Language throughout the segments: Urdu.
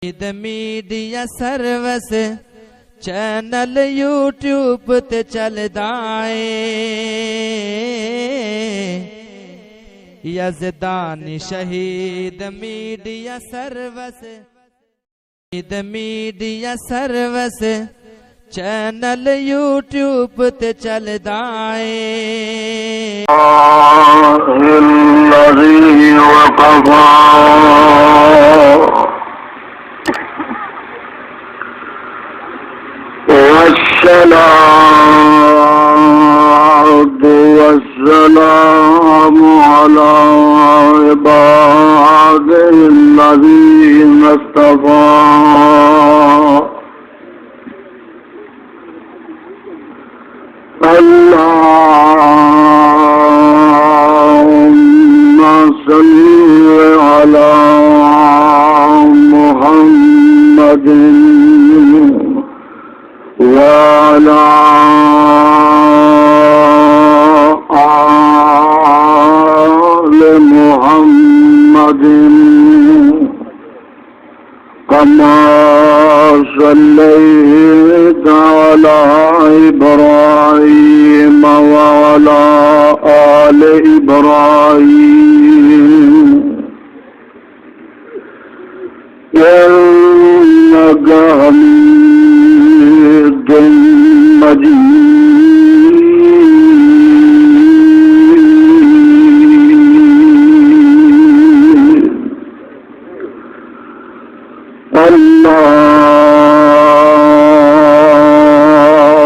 میڈیا سروس چینل یوٹیوب تے چلدا اے یزدانی شہید میڈیا سروس چینل یوٹیوب تے چلدا اے الذی وقفا والصلاة والسلام على عباده الذين اصطفى اللهم صل على محمد وعلى آل محمد كما صليت على إبراهيم وعلى آل إبراهيم إنك حميد مجيد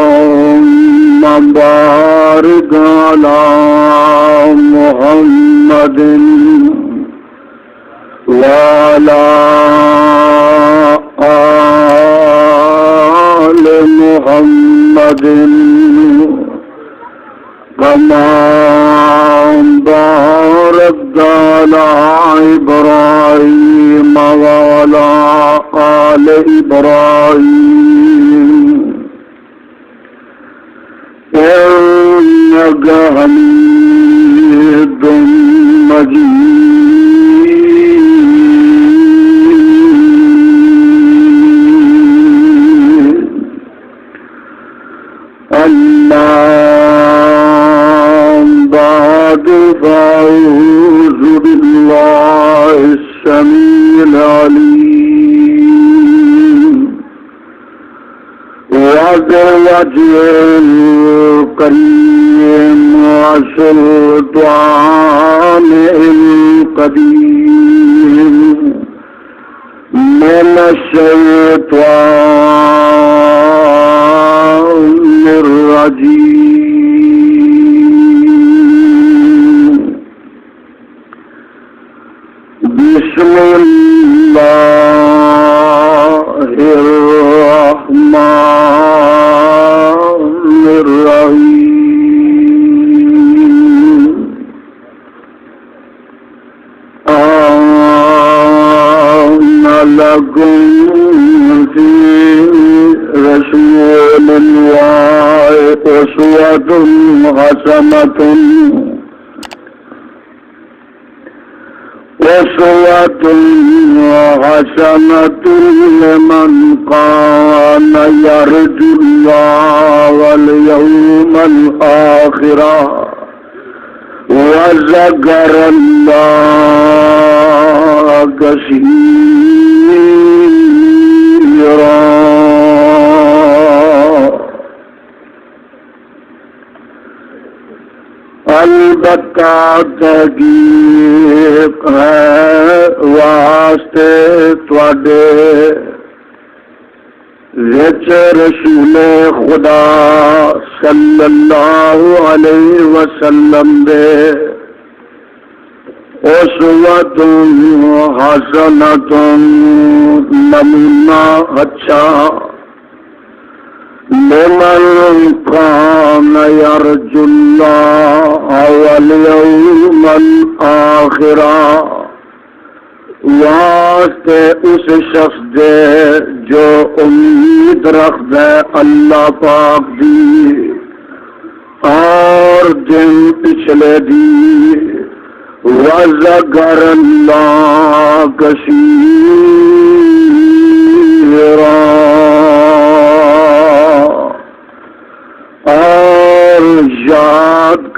اللهم بارك على محمد وعلى آل محمد كما باركت على إبراهيم وعلى آل إبراهيم إنك حميد مجيد أما بعد فأعوذ بالله السميع العليم وبوجهه الكريم وسلطانه القديم من الشيطان الرجيم بسم الله الرحمن الرحيم أنا لكم في رسول الله أسوة حسنة لمن كان يرجو الله واليوم الآخر وذكر الله كثيرا البتہ تحقیق ہے واسطے تواڈے وچ رسول خدا صلی اللہ علیہ وسلم دے اسوۃ حسنۃ نمونہ اچھا لمن كان يرجو الله واليوم الآخر واسطے اس شخص دے جو امید رکھتا ہے اللہ پاک دی اور دن پچھلے دی وذكر الله كثيرا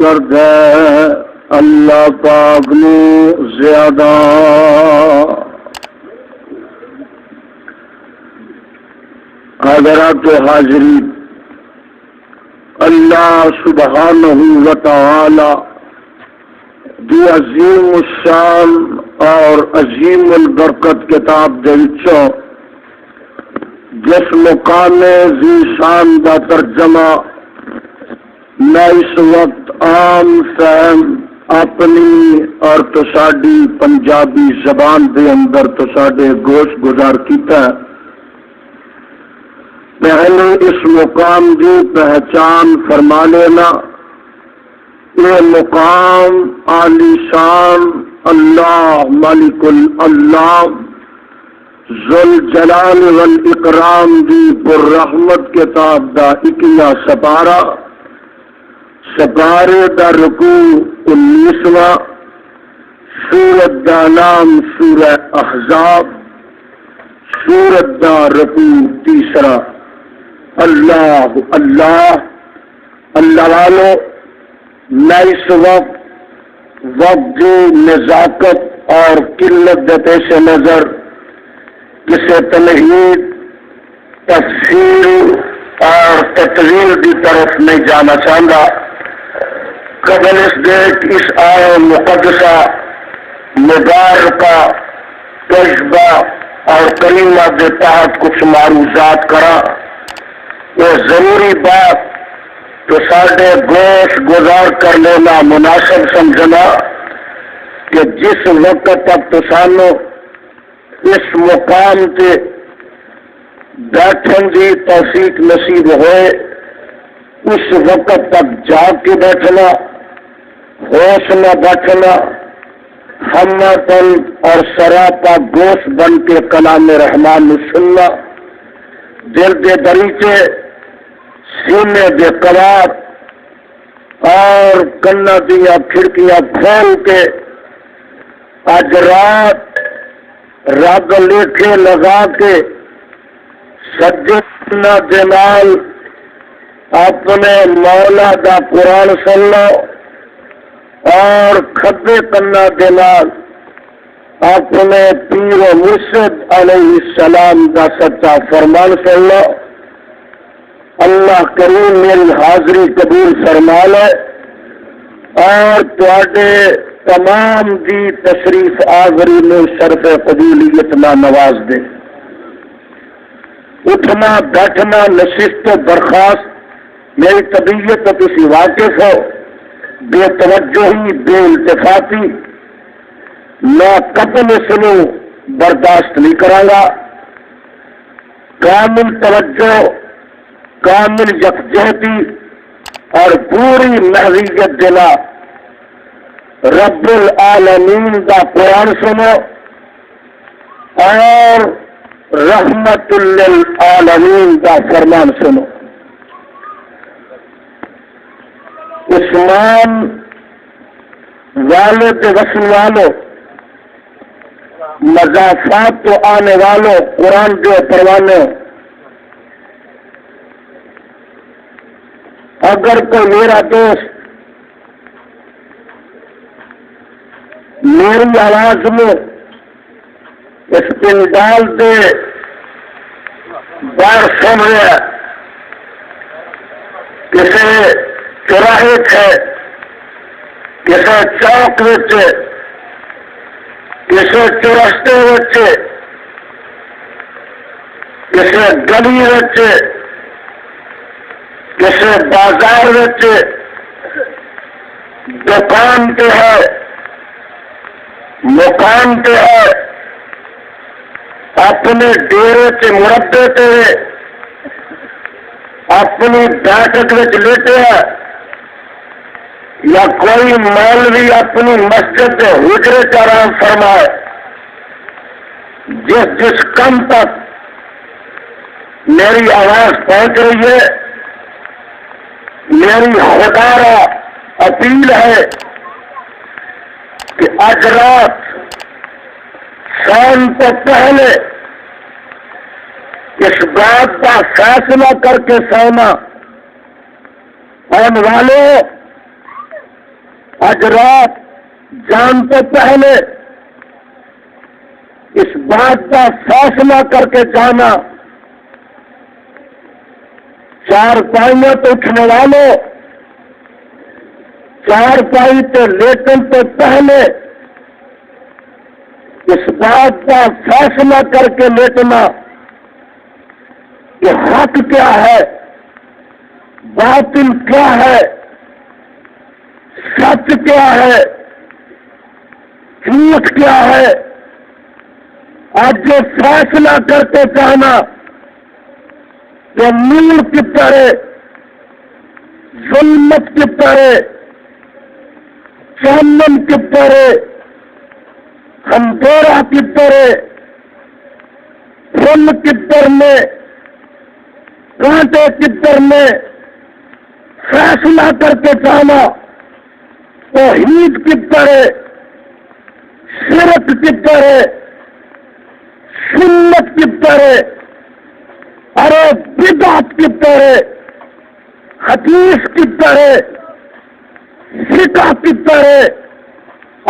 کردا اللہ پاک نو زیادہ۔ حضرات حاضرین، اللہ سبحانہ و تعالی دی عظیم الشان اور عظیم البرکت کتاب دے وچوں جس مقام ذی شان دا ترجمہ میں اس وقت عام فہم اپنی اور تساڈی پنجابی زبان دے اندر تساڈے گوش گزار کیتا ہے، پہلے اس مقام کی پہچان فرما لینا۔ یہ مقام عالی شان اللہ مالک اللہ ذوالجلال والاکرام دی پر رحمت کتاب دا 21واں سپارہ، سپارے دا رکوع 19واں، سورت دا نام سورہ احزاب، سورت دا رکوع 3۔ اللہ اللہ اللہ والو، میں اس وقت کی نزاکت اور قلت کے پیش نظر کسی تمہید، تفسیر اور تطویل کی طرف نہیں جانا چاہتا۔ قبل اس دیکھ اس آئے مقدسہ مبارکہ تجربہ اور کریمہ کے تحت کچھ معروضات کرا۔ یہ ضروری بات تو سارے گوش گزار کر لینا مناسب سمجھنا کہ جس وقت تک تو سانو اس مقام کے بیٹھن کی توفیق نصیب ہوئے اس وقت تک جاگ کے بیٹھنا، ہوش نہ بیٹھنا، ہمتن اور سراپا گوش بن کے کلام رحمان سننا، دل کے دریچے سینے دے قوار اور کنا دیا کھڑکیاں کھول کے آج رات رگ لیٹھے لگا کے سجدہ دے نال اپنے مولا دا قرآن سن لو اور کھبے کنا دے نال اپنے پیر و مرشد علیہ السلام دا سچا فرمان سن لو۔ اللہ کریم میری حاضری قبول فرما لے اور تواڈے تمام دی تشریف آوری میں شرف قبولیت نہ نواز دے۔ اٹھنا بیٹھنا نشست برخاست میری طبیعت تسی واقف ہو، بے توجہی بے التفاتی میں قتل سنو برداشت نہیں کراں گا۔ کامل توجہ، کامل یکجہتی اور پوری محضیت دلا رب العالمین دا قرآن سنو اور رحمت للعالمین دا فرمان سنو۔ عثمان والد وصل والوں، مضافات تو آنے والوں، قرآن جو پروانے، اگر کوئی میرا دوست میری آواز میں اس پنڈال دے باہر سن رہا ہے، کسی چوراہے ہے، کسی چوک وچ، کسی چورستے وچ، کسی گلی وچ، کسی بازار وچ، دکان پہ ہے، مقام پہ ہے، اپنے ڈیرے سے مربے پہ، اپنی بیٹھک وچ لیٹے ہے، یا کوئی مولوی اپنی مسجد کے حجرے کا آرام فرمائے، جس کم تک میری آواز پہنچ رہی ہے، میری خدا را اپیل ہے کہ آج رات شام سے پہلے اس بات کا فیصلہ کر کے سونا، آنے والوں آج رات جان سے پہلے اس بات کا فیصلہ کر کے جانا، چار پائیوں تو اٹھنے والوں، چار پائی سے لیٹن سے پہلے اس بات کا فیصلہ کر کے لیٹنا کہ حق کیا ہے، باطل کیا ہے، سچ کیا ہے، جھوٹ کیا ہے۔ آج جو فیصلہ کر کے جانا کہ نور کدھر ہے، ظلمت کدھر ہے، جہنم کدھر ہے، اندھیرا کدھر ہے، پھول کدھر میں، کانٹے کدھر میں، فیصلہ کر کے جانا توحید کدھر ہے، شرک کدھر ہے، سنت کدھر ہے، ارے بدعت کدھر ہے، حدیث کدھر ہے، فقہ کدھر ہے۔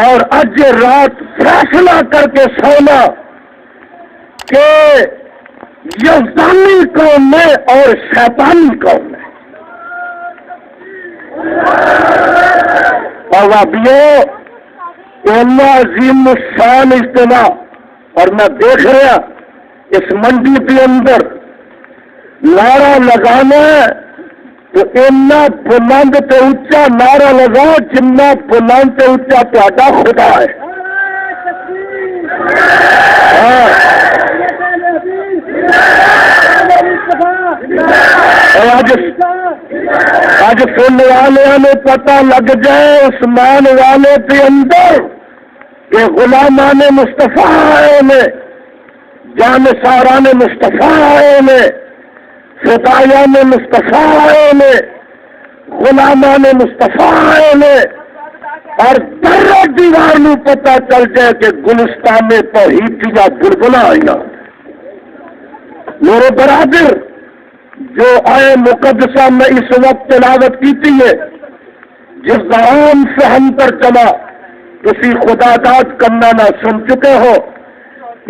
اور آج رات فیصلہ کر کے سونا کہ یزدانی قوم ہے اور شیطانی قوم ہے۔ اور عظیم الشان اجتماع، اور میں دیکھ رہا اس منڈی کے اندر نعرہ لگانا ہے تو اتنا بلند تے اچا نعرہ لگا جتنا بلند تے اچا تہاڈا خدا ہے۔ آج سننے والوں نے پتہ لگ جائے عثمان والے کے اندر کہ غلامان مصطفیٰ آئے نے، جانثاران مصطفیٰ آئے نے، فدایان مصطفیٰ آئے نے، غلامان مصطفیٰ آئے نے، اور در دیوار نو پتہ چل جائے کہ گلستان میں توحید کی بلبلا آئینا۔ میرے برادر جو آئے مقدسہ میں اس وقت تلاوت کیتی ہے، جس زبان سے ہم ترجمہ کسی خدا داد کرنا نہ سن چکے ہو،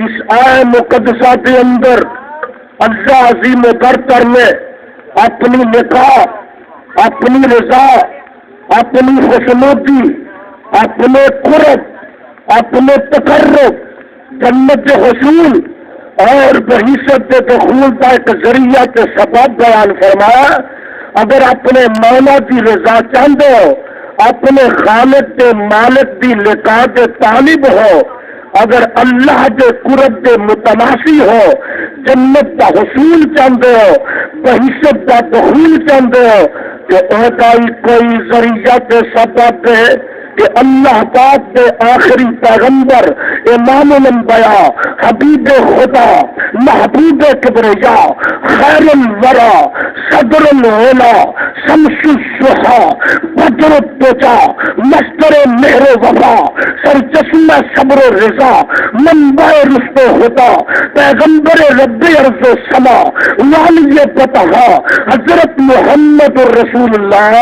اس آئے مقدسہ کے اندر اللہ عظیم برتر نے اپنی نکاح، اپنی رضا، اپنی خوشنودی، اپنے قرب، اپنے تقرب، جنت حصول اور بحیثیت دخول کا ایک ذریعہ کے سبب بیان فرمایا۔ اگر اپنے مولا کی رضا چاہتے ہو، اپنے خالق کے مالک کی لقاء کے طالب ہو، اگر اللہ کے قرب کے متناسی ہو، جنت کا حصول چاہتے ہو، بحیثیت کا دخول چاہتے ہو، کہ کوئی ذریعہ کے سبب ہے کہ اللہ پاک کے آخری پیغمبر امام الانبیاء، حبیب خدا، محبوب کبریا، خیر الورا، صدر العلا، شمس الشحا، بدر الدجا، مستر مہر وفا، سرچشمہ صبر و رضا، منبع رشد و ہدا، پیغمبر رب ارض و سما، والی فتحا، حضرت محمد رسول اللہ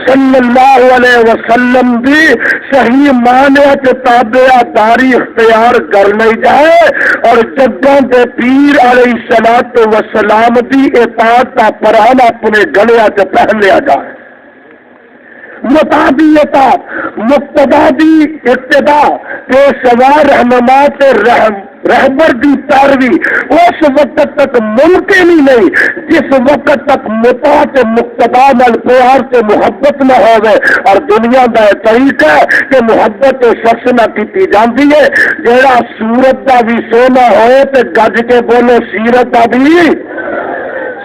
صلی اللہ علیہ وسلم بھی صحیح معنی کے تابع داری اختیار کر نہیں جائے، اور جگہ کے پیر علیہ الصلوۃ والسلام دی اطاعت کا پران اپنے گلے سے پہن لیا جائے۔ متابی اطاعت، مقتدا دی ابتدا، پیشوا رہنما سے رہبر کی پیروی اس وقت تک ممکن ہی نہیں جس وقت تک مطاعت مقتدا نال پیار سے محبت نہ ہوئے۔ اور دنیا کا طریقہ ہے کہ محبت شخص نہ کی جاتی ہے جہاں سورت کا بھی سونا ہوئے تو گج کے بولو سیرت کا بھی،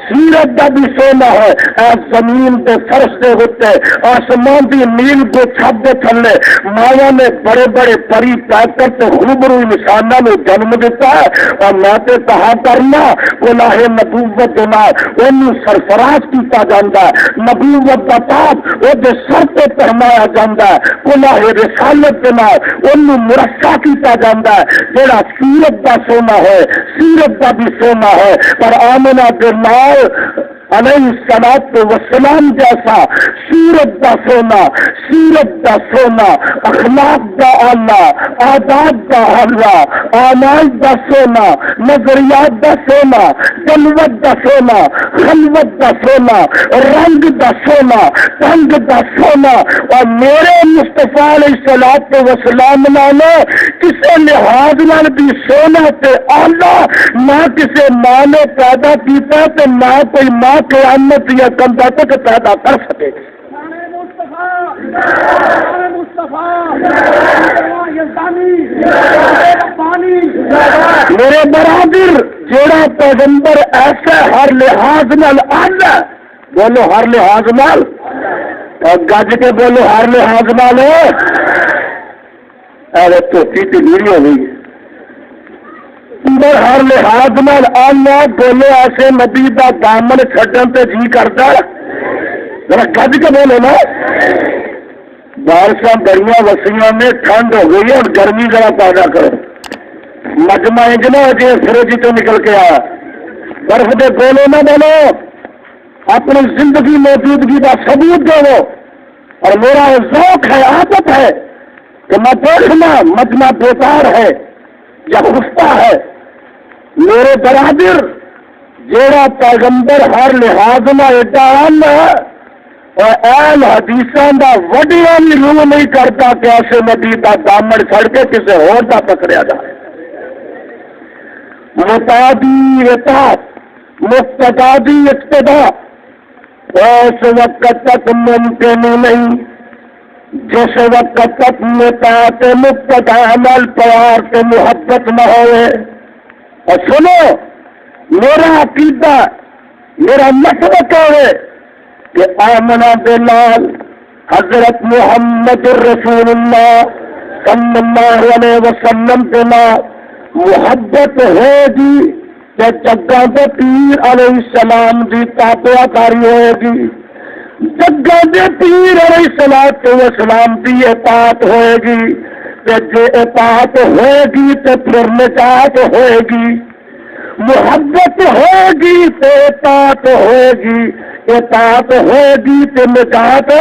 سیرت کا بھی سونا ہے۔ اے زمین کے فرش دے ہوتے آسمان کی نیل کو چھپ دے تھلے مایا نے بڑے بڑے پری پیک کر کے خوبرو انسانوں نے جنم دیتا ہے، اور میں تے کہا کرنا گناہ نبوت کے نال انہوں سرفراز کیتا جاتا ہے، نبوت کا تاج وہ دے سر تے پہنایا جاتا ہے، گناہ رسالت کے نال انہوں مرصع کیتا جاتا ہے۔ جڑا سیرت کا سونا ہے، سیرت کا بھی سونا ہے، پر آمنہ کے نال علیہ الصلوۃ والسلام جیسا سورت دا سونا، سیرت دا سونا، اخلاق دا آلہ، آداب دا آلہ، اعمال دا سونا، نظریات دا سونا، جلوت دا سونا، خلوت دا سونا، رنگ دا سونا، رنگ دا سونا، اور میرے مصطفیٰ علیہ الصلوۃ والسلام نے کسی لحاظ نال بھی سونا تے آلہ نہ کسی ماں نے پیدا کیتا تے نہ کوئی ماں قیامت یا کندھا تک پیدا کر سکے. میرے برادر جیڑا پیغمبر ایسا ہر لحاظ نال آلہ، بولو ہر لحاظ نال، اور گج کے بولو ہر لحاظ نال. ارے توتی ٹھیک ہو گئی ہر لحاظ نال آلہ، بولو ایسے نبی دا دامن چھڈن تے جی کرتا، ذرا گج کے بولو نا. بارشاں بڑیاں وسیع میں ٹھنڈ ہو گئی ہے اور گرمی ذرا پیدا کرو. مجمع انجنا جی فرج تو نکل کے آیا، برف دے گولے نہ بولو، اپنی زندگی موجودگی کا ثبوت دو. اور میرا ذوق ہے، عادت ہے کہ میں دیکھنا مجمع بیکار ہے یا خفتہ ہے. میرے برادر جیڑا پیغمبر ہر لحاظ نہ ایڈا آلہ اور اہل حدیثاں دا وڈیاں بھی روح نہیں کرتا کہ ایسے نبی دا دامن چھڑ کے کسی اور دا پکڑیا جائے. متعدی اطاعت، مقتدی اقتداء اس وقت تک ممکن نہیں جس وقت تک اطاعت مقتدی عمل پیار سے محبت نہ ہوئے. اور سنو، میرا عقیدہ، میرا مسلک ہے کہ آمنا باللہ حضرت محمد رسول اللہ صلی اللہ علیہ وسلم بنا محبت ہے گی کہ جگہ دے پیر علیہ السلام دی تابعہ کاری ہوئے گی، جگہ دے پیر علیہ السلام دی اطاعت ہوئے گی. جو اطاعت ہوئے گی تو پھر نجات ہوئے گی، محبت ہوئے گی تو اطاعت ہوئے گی، اطاعت ہوئے گی تو نجات.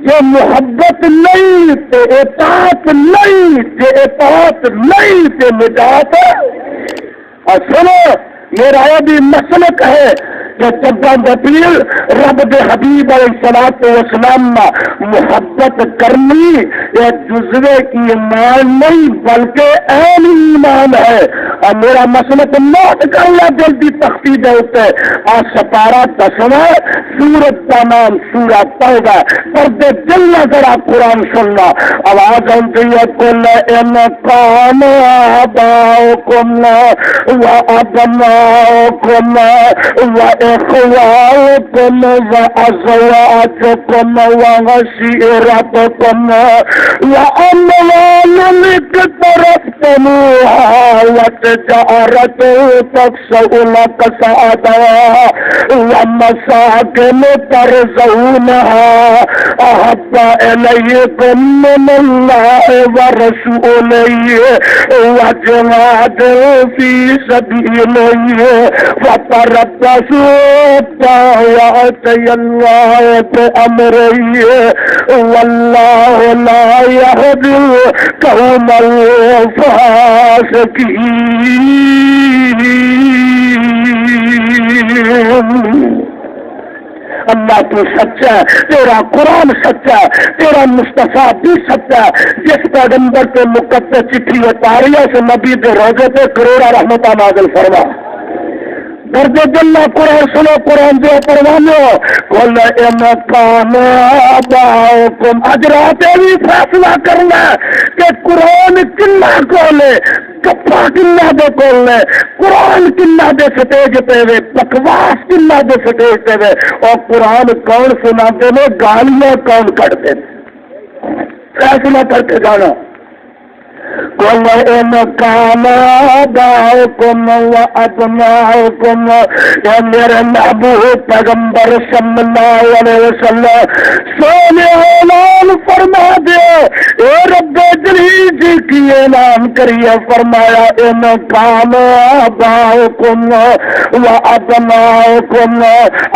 جو محبت نہیں تو اطاعت نہیں، جو اطاعت نہیں تو نجات. اور سنو، میرا یہ بھی مسلک ہے کہ جب پیر رب دے حبیب علیہ الصلوۃ والسلام محبت کرنی یہ جزوے ایمان نہیں بلکہ عین ایمان ہے. اور میرا مسلک نوٹ کر لیا جلدی تختی دے ہوتے اور سپارہ 10واں سورت کا نام سورہ توبہ. پردے دل نہ ذرا قرآن سننا، آواز آتی ہے قل ان کان آباؤکم وابناؤکم وإخوانكم وأزواجكم وعشيرتكم وأموال اقترفتموها وتجارة تخشون كسادها ومساكن ترضونها أحب إليكم من الله ورسوله وجهاد في سبيله فتربصوا يأتي الله بأمره والله لا يهدي القوم الفاسقين. اللہ تو سچا ہے، تیرا قرآن سچا ہے، تیرا مصطفیٰ بھی سچا ہے. جس پیغمبر کے مقدس چٹھی اتاریہ سے نبی دے روزے پہ کروڑا رحمتہ نازل فرما. درد اللہ قرآن سنو، قرآن دے پروانو قل ان کان آباؤکم. اج رات بھی فیصلہ کرنا کہ قرآن کنا کولے، گپا کنا دے کولے، قرآن کنا دے سٹیج پہ وے، بکواس کنا دے سٹیج پہ وے، اور قرآن کون سناتے نے، گالیاں کون کٹتے. فیصلہ کر کے جانا. قل ان كان آباؤكم وابناؤكم، یا میرے محبوب پیغمبر صلی اللہ علیہ وسلم سونے اعلان فرما دے، اے رب جلیل جی کی اعلان کریے، فرمایا ان كان آباؤكم وابناؤكم،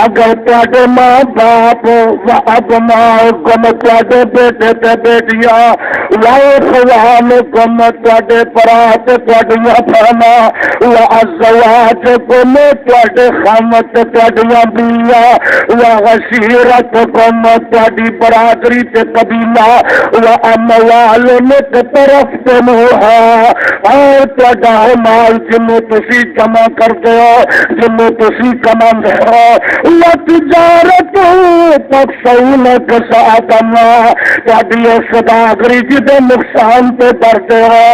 اگر تواڈے ماں باپ وابناؤكم تواڈے بیٹے تے بیٹیاں، واخوانكم تواڈے برا تے تواڈیاں بہناں، وازواجكم تواڈے خامد تے تواڈیاں بیویاں، وعشیرتكم تواڈی برادری تے قبیلہ، واموال اقترفتموها، اور تواڈا مال جنوں تسی جمع کرتے ہو، جنوں تسی کماندے ہو، وتجارت تخشون کسادها، تواڈی سوداگری جدے نقصان تے ڈرتے ہو،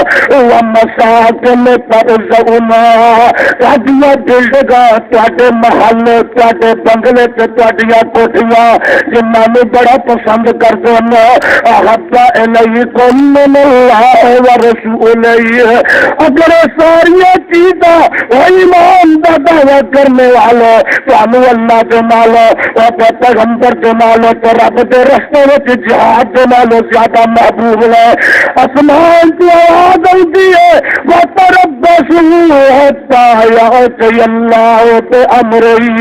ومساکن ترضونها، تواڈیاں بلڈنگاں، تواڈے محل، تواڈے بنگلے تے تواڈیاں کوٹھیاں جنہاں نوں بڑا پسند کردے ہو، احب الیکم من اللہ ورسولہ، اگر ساری چیزاں ایمان دا دعویٰ کرنے والے تانوں اللہ دے نالوں اور پیغمبر دے نالوں تے رب دے رستے وچ جہاد دے نالوں زیادہ محبوب ہے، آسمان تو آواز آتی ہے وَتَرَبَّصُوا حَتَّىٰ يَأْتِيَ اللَّهُ بِأَمْرِهِ،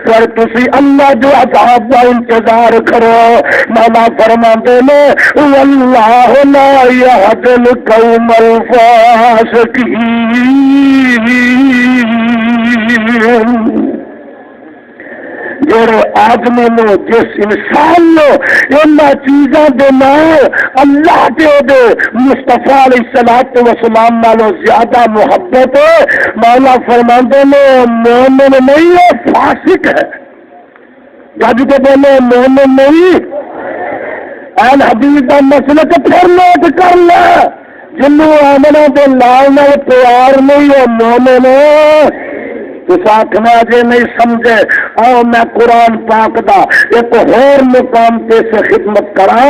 پر تسی اللہ دے عذاب دا انتظار کرو، مولا فرماندے نے وَاللَّهُ لَا يَهْدِي الْقَوْمَ الْفَاسِقِينَ، جڑے آدمی نو، جس انسان نو ان چیزاں دے نال اللہ دے مصطفیٰ علیہ الصلوۃ والسلام نالوں زیادہ محبت ہے، مولا فرماندے نے مومن نہیں ہے، فاسق ہے۔ جب کہ بولے مومن نہیں، اہل حدیث کا مسلک پھر نوٹ کر لے، جنوں آمنا دے لال نال پیار نہیں ہے مومن ہے۔ اس آخنا جے نہیں سمجھے، آؤ میں قرآن پاک دا ایک اور مقام تے سے خدمت کرا،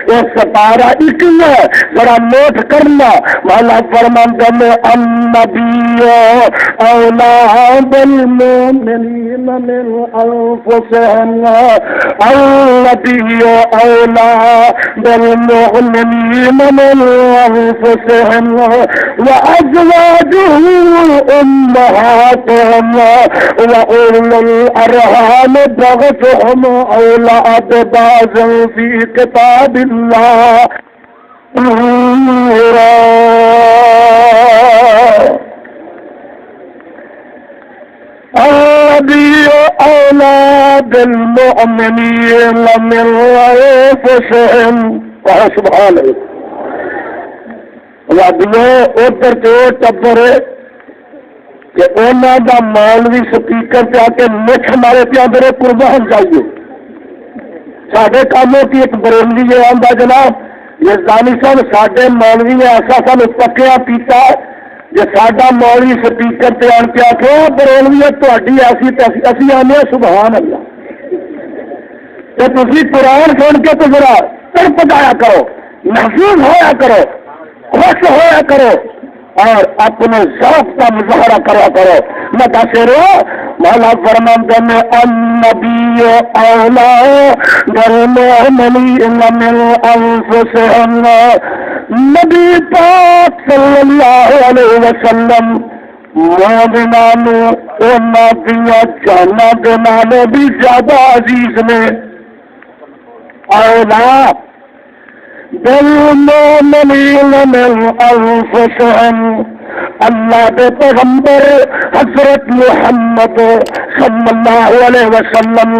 یہ سپارہ اکیلا ذرا نوٹ کرنا، مولا فرماندے میں النبی اولا بالمؤمنین من انفسهم، النبی اولا بالمؤمنین من انفسهم وازواجه امهاتهم وأولو الأرحام بعضهم أولى ببعض في كتاب الله، النبي أولى بالمؤمنين من أنفسهم، سبحان اللہ۔ ربیو ادھر جو ٹبر کہ انہوں دا مولوی سپیکر پہ آ کے مٹھ مارے پہ آدھے قربان جائیے، ساڈے کاموں کی ایک بریلوی یہ آندا جناب یہ زانی صاحب ساڈے مولوی نے ایسا سانو پکیا پیتا جی ساڈا مولوی سپیکر پہ آن کے آخو بریلوی تہاڈی ایسی تے اسی آنے سبحان اللہ، تو تسی قرآن سن کے تو ذرا تڑپ جایا کرو، محسوس ہویا کرو، خوش ہویا کرو اور اپنے ذوق کا مظاہرہ کرا کرو۔ میں دسرو مولا فرماندے میں النبی اولا بالمؤمنین من انفسهم، نبی پاک صلی اللہ علیہ وسلم مومنان انہاں دیاں جاناں دے نالوں بھی زیادہ عزیز نے، اولا بالمؤمنین من انفسهم، اللہ دے پیغمبر حضرت محمد صلی اللہ علیہ وسلم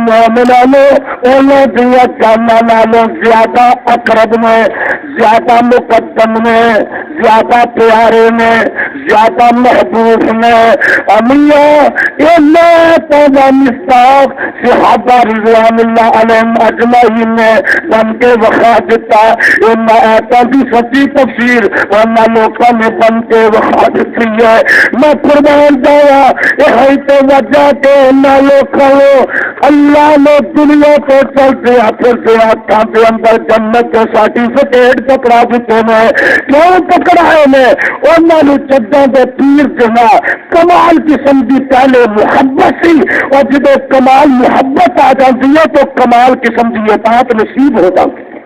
مومنانو انہوں دیا جانا نالوں زیادہ اقرب میں، زیادہ مقدم میں، زیادہ پیارے میں، زیادہ محبوب میں، امیاں اللہ تعالیٰ مصطاق صحابہ رضوان اللہ علیہم اجمعین نے بن کے وقا دیتا، ان آیاتوں کی سچی تفسیر ورنہ لوگوں نے بن کے وقا دیتی ہے۔ میں قربان جایا یہ تو جا کے لوگوں اللہ نے دنیا کو چلتے پھرتے ہاتھوں کے اندر جنت کے سرٹیفکیٹ پکڑا دیتے ہیں. کیوں پکڑائے نے؟ انہوں نے جدوں کے پیر جنا کمال قسم کی پہلے محبت سی، اور جب کمال محبت آ جاتی ہے تو کمال قسم کی اطاعت نصیب ہو جاتی ہے.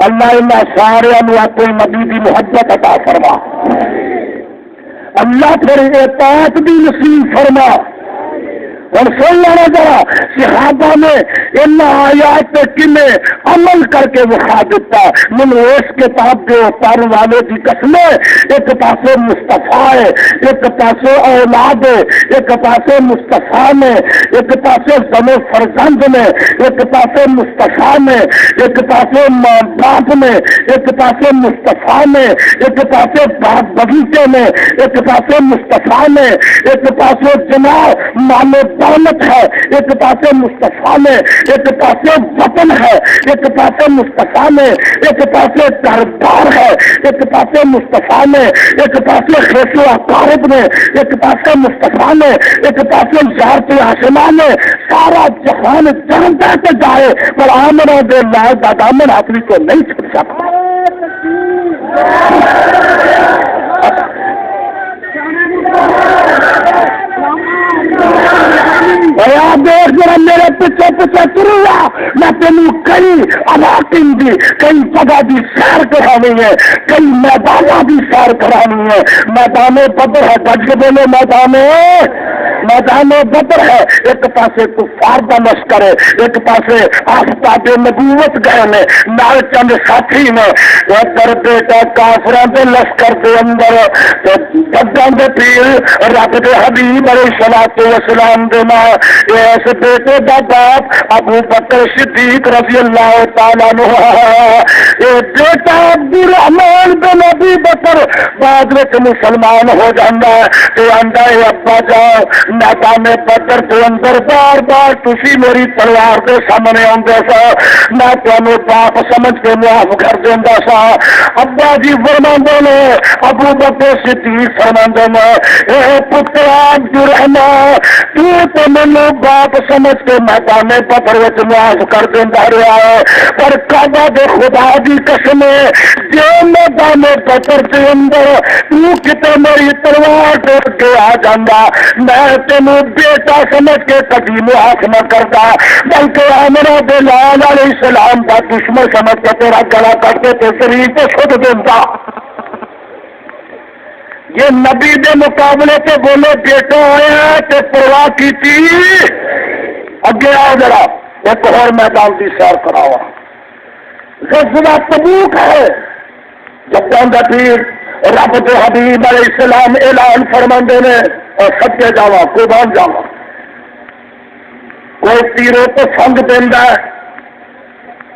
اللہ انہاں سارے اپنے نبی کی محبت عطا فرما، اللہ پھر اطاعت بھی نصیب فرما. اور سن لینا ذرا صحابہ نے ان آیات پہ کنے عمل کر کے دکھا دیتا. من اس کتاب کے اتارنے والے کی قسم، ایک پاسے مصطفیٰ ہے، ایک پاسے اولاد ہے، ایک پاسے مصطفیٰ میں، ایک پاسے زم فرزند میں، ایک پاسے مصطفیٰ میں، ایک پاسے باپ میں، ایک پاسے مصطفیٰ میں، ایک پاسے باغ بغیچے میں، ایک پاسے مصطفیٰ میں، ایک پاسے جناب مال دولت ہے، ایک پاسے مصطفیٰ میں، ایک پاسے وطن ہے، ایک پاسے مصطفیٰ میں، ایک پاسے دربار ہے، ایک پاسے مصطفیٰ میں، ایک پاسے خیش و اقارب میں، ایک پاسے مصطفیٰ میں، ایک پاسے زیارت آسمان میں. سارا جہان جانتا کہ جائے پر آمنہ دے لائے دامن آدمی کو نہیں چھوڑ سکتا. دیکھ ذرا میرے پیچھے پیچھے چلوا، میں تینوں کئی علاقے دی کئی جگہ کی سیر کرانی ہے، کئی میدانوں کی سیر کرانی ہے. میدان بدر ہے، گج کے بولے میدان بدر ہے. ایک پاسے کفار کا لشکر ہے، ایک پاسے آفتاب نبوت گئے نے نال چند ساتھی نے. ادھر بیٹا کافراں دے لشکر کے اندر جگاں دے پیر رب دے حبیب علیہ الصلوۃ والسلام دے نال اس بیٹے دا باپ ابو بکر صدیق رضی اللہ تعالیٰ عنہ، یہ بیٹا عبدالرحمان بن ابی بکر بعد میں مسلمان ہو جاتا ہے. تو آندا ہے ابا جاؤ میدان بدر کے اندر بار بار تسی میری تلوار کے سامنے آتے سا، میں تمہیں باپ سمجھ کے معاف کر دینا سا. ابا جی فرماندے نے، ابو بکر صدیق فرماندے نے، اے پتر عبدالرحمان تو مینوں باپ سمجھ کے میدان بدر وچ معاف کر دینا رہا ہے، پر کعبہ دے خدا دی قسم جے میدان بدر کے اندر تو کتے میری تلوار ٹوٹ کے آ جانا میں تینوں بیٹا سمجھ کے کبھی معاف نہ کرتا، بلکہ آمنہ بلال علیہ السلام کا دشمن سمجھ کے تیرا گلا کرتے تو شریف کو چھوڑ دیتا. یہ نبی دے مقابلے سے بولے بیٹا آیا تو پرواہ کی تھی. اگے آؤ ذرا ایک اور میدان کی سیر کراوا. غزوہ تبوک ہے، جب کا پیر رب دے حبیب علیہ السلام اعلان فرماندے نے اور سب کے جاوا قربان جاوا. کوئی تیروں کو سنگ دینا ہے،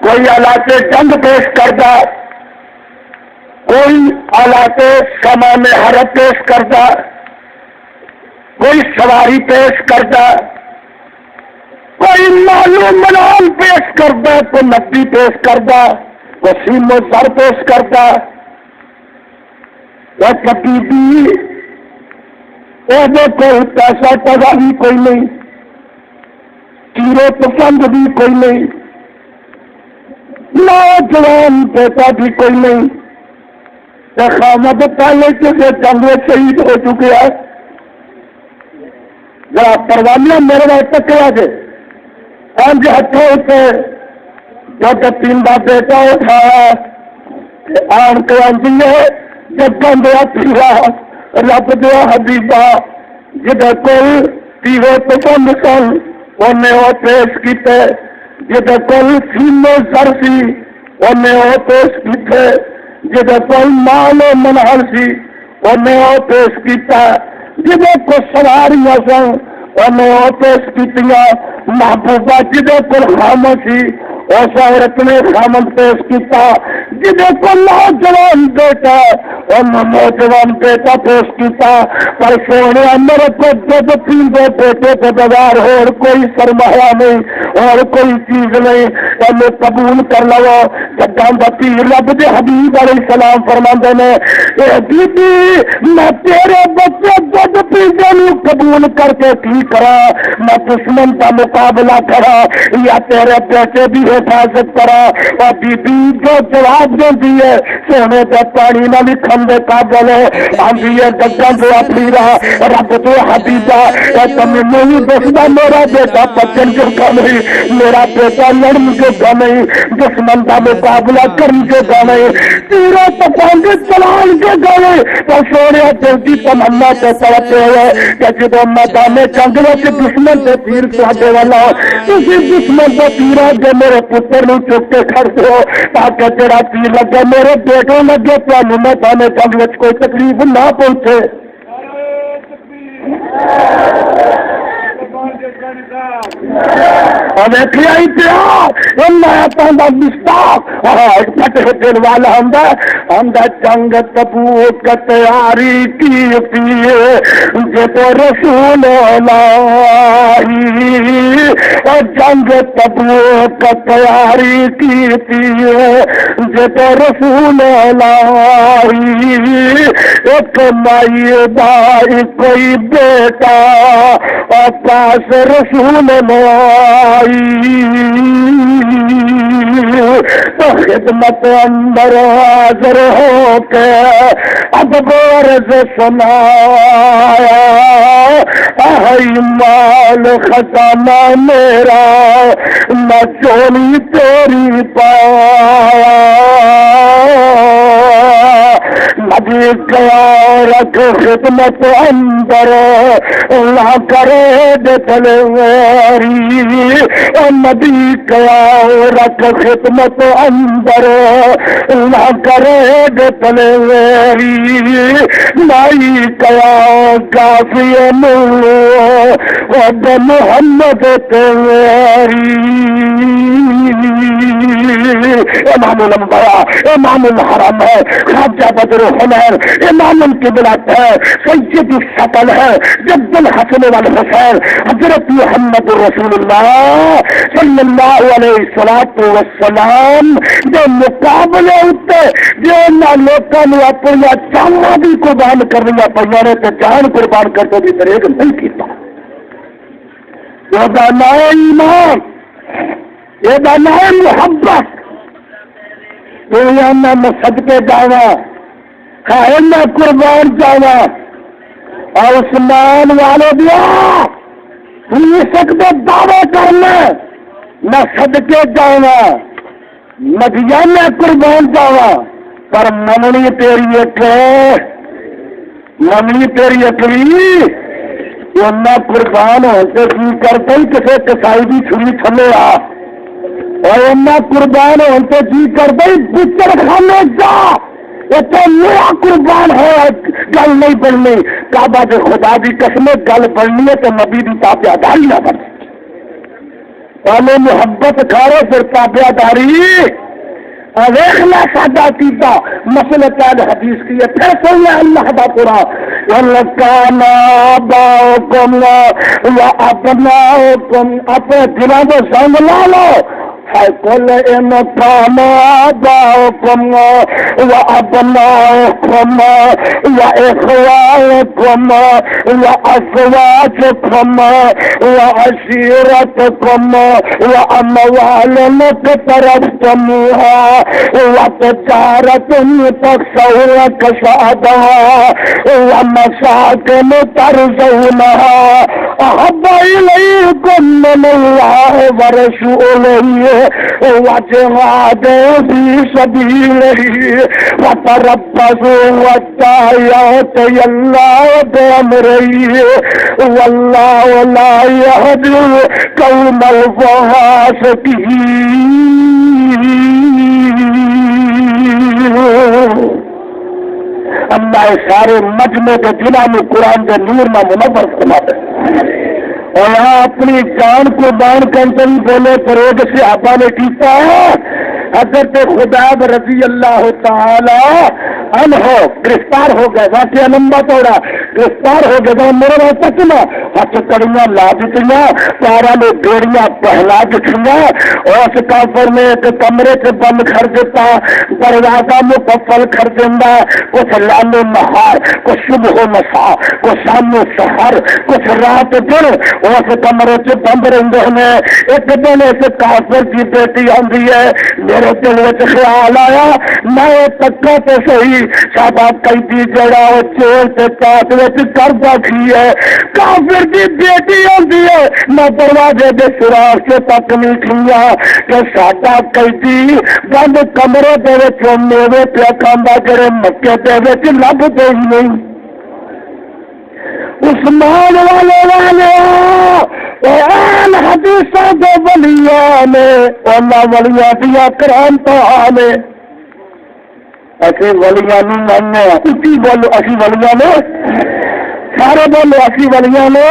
کوئی آلات جنگ پیش کرتا، کوئی آلات سامان حرب پیش کرتا، کوئی سواری پیش کرتا، کوئی معلوم منال پیش کرتا، کوئی نقدی پیش کرتا، کوئی سیم و زر پیش کرتا. وہ کبھی بھی کوئی پیسہ ٹگا بھی کوئی نہیں، تیرے پسند بھی کوئی نہیں، نوجوان بیٹا بھی کوئی نہیں. خامد پہلے کسی جنگ میں شہید ہو چکے ہیں. ذرا پروانیاں میرے بھائی پکڑا کے پانچ ہاتھوں سے جب پیلا بیٹا اٹھایا آن کے آتی ہے جگہ دیا پیلا رب دیا حبیبہ جدھر کل تیرے پسند سن انہیں وہ پیش کیتے، جدھر کل سیمے سر سی انہیں وہ پیش کیتے، جدھر کوئی مال و منحل سی انہیں وہ پیش کیتا، جدھر کو سواریاں سن انہیں وہ پیش کیتیاں. محبوبہ جدھر کو خامد سی اس عورت نے خامد پیش کیتا، جدھر کو نوجوان بیٹا انہیں نوجوان بیٹا پیش کیتا. پر سونے میرے کو دودھ پیندے بیٹے کے بغیر اور کوئی سرمایہ نہیں اور کوئی چیز نہیں، انہیں قبول کر لو. جداں دا پیر رب دے حبیب علیہ السلام فرماندے نے، اے بی بی میں تیرے بچے دودھ پیندے نوں قبول قبول کر کے کی کرا، میں دشمن کا مقابلہ کرا یا تیرے بیٹے بھی حفاظت کرا؟ اور بی بی جو جواب دیتی ہے سونے کے پانی نہ بھی کھندے قابل ہے، آندھی گگا جو اپنیرا رب تو حبیبہ تم نہیں دستا میرا بیٹا پچن جو کا نہیں، میرا بیٹا لڑن جو کا نہیں، دشمن کا مقابلہ کرن جو کا نہیں، تیرا پتنگ چلان کے کا نہیں۔ تو سونے جلدی تمنا سے توجہ ہے کہ جب میدان جنگ میں دشمن سے تیر چاہتے والا کسی دشمن کو تیرا جو میرے پتر نو چک کے کھڑ دو تاکہ تیرا تیر لگے میرے بیٹوں لگے تو میدان جنگ میں کوئی تکلیف نہ پہنچے۔ دیکھیا ہی پیا میں تاندا مستاق فتح دل والا ہم جنگ تبوک تیاری کی تھی جب رسول لائی، اور جنگ تبوک تیاری کی تھی جب رسول لائی، ایک مائی بائی کوئی بیٹا اور پاس رسول لائی، تو خدمت اندر حاضر ہو کے اب عرض سنایا، اے مال خزانہ میرا میں چوری تیری پایا، نبی گیا رکھ خدمت اندر لا کرے تلواری، نبی گیا رکھ خدمت اندر لا کرے تلواری، لائی گیا کافی ملو اب محمد تلواری، امام الانبیاء امام الحرم ہے، خواجہ بدر حمیر امام القبلۃ ہے، سید الثقل ہے، جد الحسن والحسین حضرت محمد رسول اللہ صلی اللہ علیہ وسلم جو مقابلے اتے جو نہ لوگوں نے اپنی جاناں بھی قربان کرنی پڑی نے تے جان قربان کرتے بھی طریق نہیں کیتا، یہ نام ایمان، یہ نام محبت، میں صدقے جاوا ہے میں قربان جاوا، اور عثمان والے دیا پولیس سکتے دعوے کرنا میں صدقے جاوا مدیا میں قربان جاوا، پر مننی تیری ایک مننی تیری اکلی میں قربان ہوتے کی کرتے ہی کسی کسائی بھی چھری تھلے آ، اور قربان ہوتے جی کر دے بچر خانے جا، اتنے میرا قربان ہے گل نہیں بننی، کعبہ کے خدا کی قسم گل بننی ہے تو نبی کی تابعداری نہ بن، پہلے محبت کھارو پھر تابعداری، دیکھنا سادہ عقیدہ مسئلہ پہلے حدیث کی ہے، پھر سن لے اللہ دا قرآن، وَلَكَانَ آبَاؤُكُمْ وَأَبْنَاؤُكُمْ، اپنے دلوں کو زنگ لا لو، قل إن كان آباؤكم وأبناؤكم وإخوانكم وأزواجكم وعشيرتكم وأموال اقترفتموها وتجارة تخشون كسادها ومساكن ترضونها أحب إليكم من الله ورسوله وجهاد في سبيله وتربصوا حتى يأتي الله بأمره والله لا يهدي القوم الفاسقين۔ اللہ سارے مجمع کے دلوں میں قرآن کے نور میں منور فرماتے ہیں، اور یہاں اپنی جان کو دان کرتے ہی بولے فروغ سے آپا نے کیتا ہے حضرت خبیب رضی اللہ تعالی عنہ گرفتار ہو گئے، واقعہ لمبا توڑا، گرفتار ہو گئے، جب میرے وہاں تک نا ہاتھ کڑیاں لا دیتیاں، پیروں میں بیڑیاں پہلا دکھیاں، اور اس کافر نے ایک کمرے سے بند کر دیتا، دروازہ مکفل کر دینا، کچھ لال نہار، کچھ صبح و مساء، کچھ شام و سحر، کچھ رات دن اس کمرے سے بند رہتے ہیں۔ ایک دن ایک کافر کی بیٹی آندی ہے، میرے دل میں خیال آیا میں تکا تو صحیح سادہ قیدی جڑا وہ چور سے کاٹ کر بیٹھی ہے، کافر کی بیٹی آندی ہے، میں دروازے کے سراغ سے تک نہیں کھیا کہ سادہ قیدی بند کمرے دے وچ میوے پیا کھاندا جڑے مکے دے وچ لبدے ہی نہیں۔ عثمان والے اہل حدیثاں دے ولیاں نے انہاں ولیاں دیا کرامتاں نے، اسی ولیاں نوں مننے، اسی بولو اسی ولیاں نے، سارے بولو اسی ولیاں نے،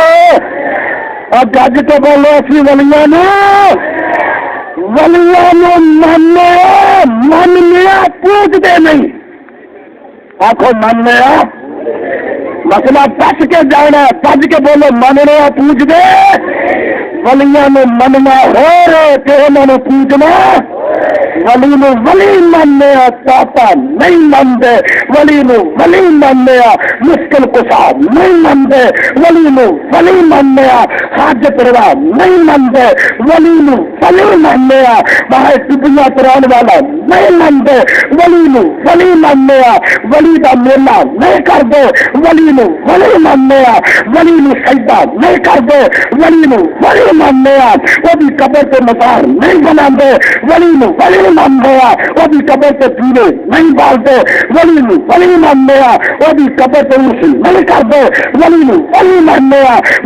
اور گج کے بولو اسی ولیاں نے، ولیاں نوں مننے، مننے پوچھتے نہیں، آخو مننے مسئلہ پس کے جانا، پج کے بولو مننا پوچھ دے، ولیاں نو مننا ہو رہے کہ انہوں نے پوچھنا، ولی نو ولی مننے چاہتا نہیں مندے، ولی نو ولی مننے مشکل کشا نہیں مندے، ولی نو ولی مننے حاجت روا نہیں مندے، ولی نو ولی مننے باہر ٹبیاں کران والا نہیں مندے، ولی نو ولی مننے ولی دا میلہ نہیں کر دے، ولی نو ولی مننے ولی نو سجدہ نہیں کر دے، ولی نو ولی مننے وہ بھی قبر سے مزار نہیں بنا دے، ولی نو ولی مننے وہ بھی قبر سے دیوے نہیں بال دے، ولی نو ولی مننے وہ بھی قبر سے رسل نہیں کر دے، ولی نو ولی مننے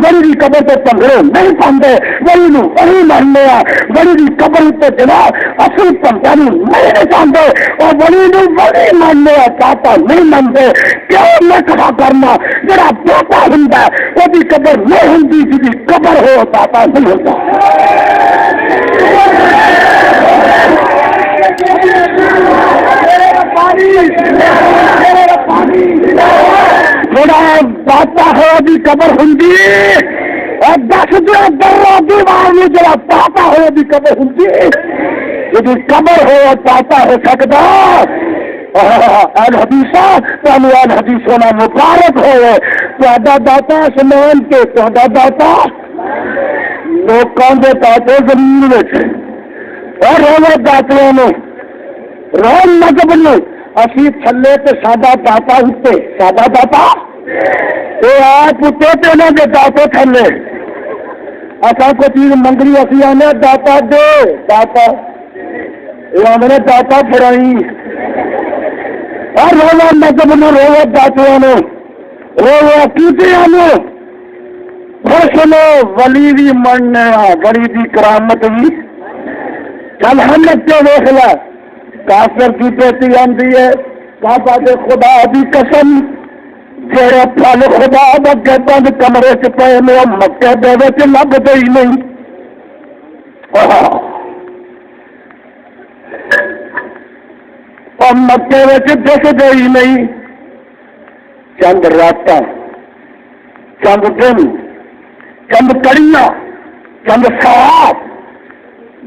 ولی دی قبر سے پنگڑے نہیں پاندے، ولی نو ولی مننے ولی دی قبر سے جنا اصل پنگڑی نہیں نچاندے، اور ولی نو ولی مننے چاہتا نہیں منتے، کیوں نہ کہا کرنا جڑا پاپا ہوندا وہ بھی قبر نہیں ہوندی، جی قبر ہو پاپا نہیں ہوتا۔ جڑا پاپا ہو بھی قبر ہوندی، اور دس جو درا دیوار میں جڑا پاپا ہو بھی قبر ہوندی، جی قبر ہو پاپا ہو سکتا۔ الحدیثہ تمہیں الحدیثوں میں مبارک ہوئے، تہاڈا داتا آسمان کے، تہاڈا داتا لوکاں دے داتے زمین وچ، اور روے داتیاں نے روم مذہب نے اسی تھلے تے ساڈا داتا اتے، ساڈا داتا اے آپ اتے تے انہاں دے داتے تھلے، اساں کوئی چیز منگنی اسی آنے داتا دے، داتا یہ آنے داتا پھرائی، اور رولا مذہب نے رولا داتیاں نے رولا کیتیاں نے، خوش لو ولی بھی مننے ولی دی کرامت بھی، چل ہمت کے دیکھ لا کافر کی بیٹی آندی ہے، کعبہ دے خدا دی قسم جڑے پھل خدا دے بند کمرے چ پے نے مکے دے وچ لبدے ہی نہیں، اور مکے وچ دسدے ہی نہیں، چند راتاں، چند دن، چند کڑیاں، چند ساعت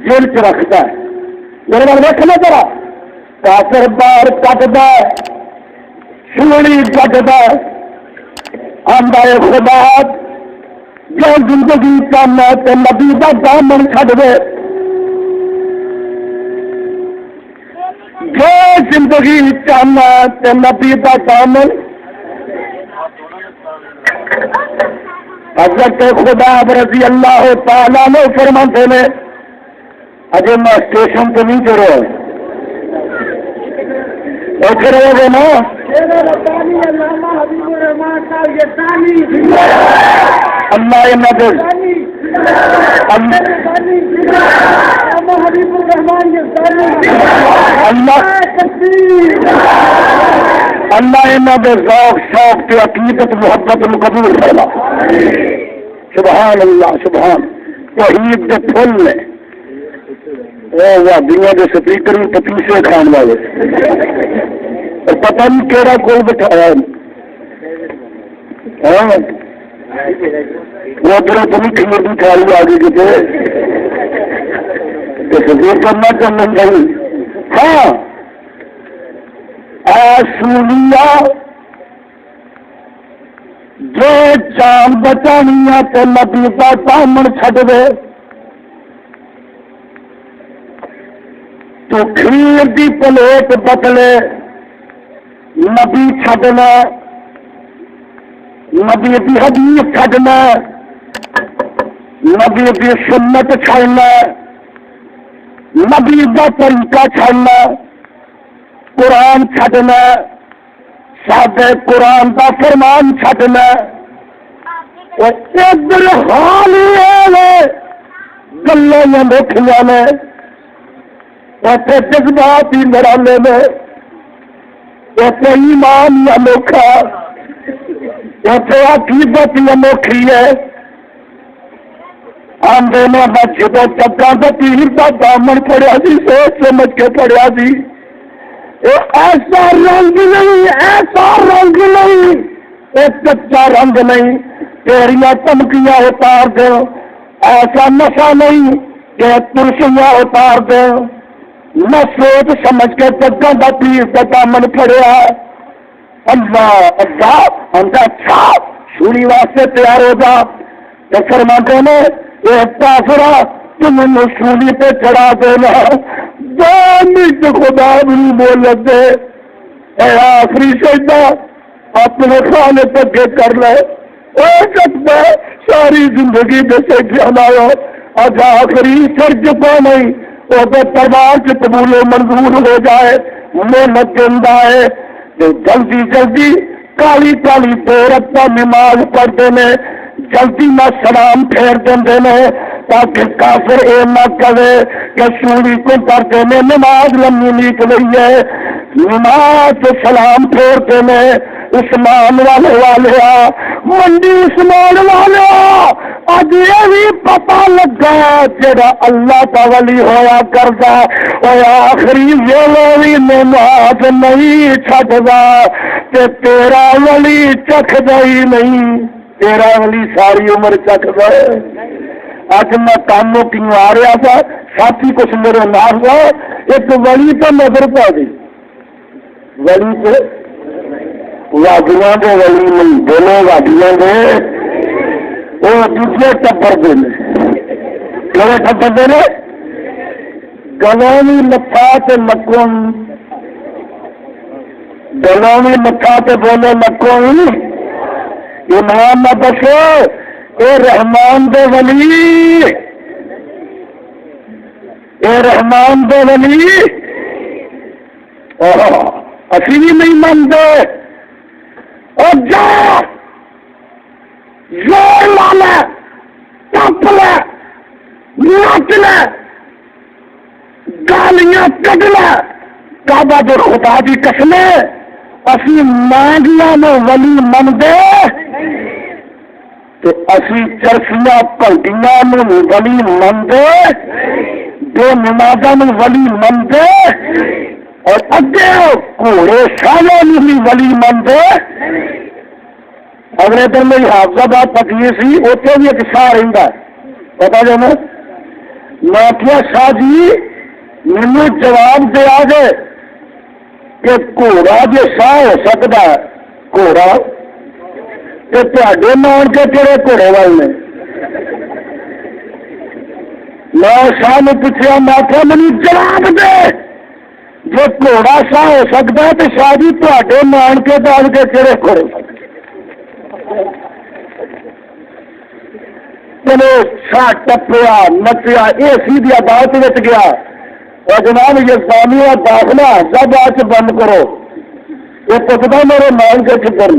جیل چ رکھتا ہے۔ میرے بال دیکھنا ذرا، کافر باہر کٹدا سوڑی کٹدا آندا ہے خدا جو زندگی کا موت نبی دا دامن چھڈ دے، جو زندگی چاہنا تے نبی دا دامن، حضرت خدا رضی اللہ تعالیٰ نے فرماتے نے، اجے میں اسٹیشن پہ نہیں چڑھے ایسے رہے گے نا، اللہ نظر اللہ دے ذوق شوق کے عقیدت محبت قبول کرنا، سبحان اللہ، سبحان توحید کے پھول نے وہ وادیاں کے سپیکر بھی پتیسے کھان والے اور پتہ نہیں کہڑا کوئی بٹھایا وہ ادھر تمہیں کھیر کی تھالی آ گئی کتنے یہ کرنا چاہنا نہیں. ہاں سونیا جو جان بچانی تو نبی کا دامن چھڈ دے تو کھیر دی پلیٹ بدلے نبی چھڈنا نبی دی حدیث چھڈنا نبی دی سنت چھڈنا نبی دا طریقہ چھڈنا قرآن چھڈنا سادے قرآن دا فرمان چھڈنا. ادھر حال ہی گلیں انوکھیاں نے اتنے جذبات ہی نرانے میں اتنے ایمان ہی انوکھا اتنے عقیدت ہی انوکھی ہے. آندے نے میں جدو جگہ پیر کا دامن پڑیا سی سوچ سمجھ کے پڑیا سی ایسا رنگ نہیں ایسا رنگ نہیں ایک کچا رنگ نہیں تیریاں چمکیاں اتار دو ایسا نشہ نہیں کہ تلسیاں اتار دو نہ سوچ سمجھ کے جگہ کا پیر کا دامن پڑیا اللہ اللہ اندر اچھا سوری واسطے تیار ہو جا تو فرماتے نے ایک کافرا تم سولی پہ چڑھا دینا 2 منٹ خدا بھی بول دے اے آخری سجدہ اپنے خانے پگے کر لے سکتا ساری زندگی میں سے جانا آج آخری سر جپا نہیں وہ تو پروار سے قبول و منظور ہو جائے محنت زندہ ہے تو جلدی جلدی کالی کالی 2 رکعت نماز پڑھتے ہیں جلدی نہ سلام پھیر دیں تاکہ کافر اے نہ کرے کہ سوری کو کرتے میں نماز لمبی نکل رہی ہے نماز سلام پھیرتے میں عثمان والے منڈی عثمان والے اج یہ بھی پتا لگا جڑا اللہ کا ولی ہویا کرتا اور آخری ویلے بھی نماز نہیں چھڈدا تے تیرا ولی چکھدا ہی نہیں تیرا ولی ساری عمر چکھدا ہے. اج میں کاموں کیوں آ رہا تھا ساتھی کچھ میرے نام ہوا ایک ولی تو نظر پا گئی ولی سے وادیاں کے ولی نہیں بولو وادیاں کے وہ دوسرے ٹبر کے کہڑے ٹبر کے نے گلوں بھی متھا تے مکوں گلوں بھی متھا تے بولو مکوں ایمان نہ دسو اے رحمان دے ولی اے رحمان دے ولی اسی بھی نہیں مانتے اور جا زور لا لے ٹپ لے ناچ لے گالیاں کٹ لے کعبہ دے خدا دی قسم اسی مانگیاں میں ولی منگے تو اسی چرسیاں پلٹیاں میں ولی منگے دو نمازاں میں ولی منگے اور اگے گھوڑے شالوں میں بھی ولی منگے. اگلے دن میری حافظ آباد پکی سی اتنے بھی ایک شاہ رہتا پتا جو میں کیا شاہ جی مینو جواب دیا گئے کہ گھوڑا جو شاہ ہو سکتا ہے گھوڑا تو تے مان کے کہڑے گھوڑے والے میں شاہ نے پوچھا میں کیا مجھے جواب دے جو گھوڑا شاہ ہو سکتا ہے تو شاہ جی تے مان کے ڈال کے کہڑے گھوڑے چلو شاہ ٹپیا نچیا اے سی دی عدالت وچ گیا اور جناب یہ سامی اور داخلہ سب آج بند کرو یہ پکڑا میرے مان کے فکر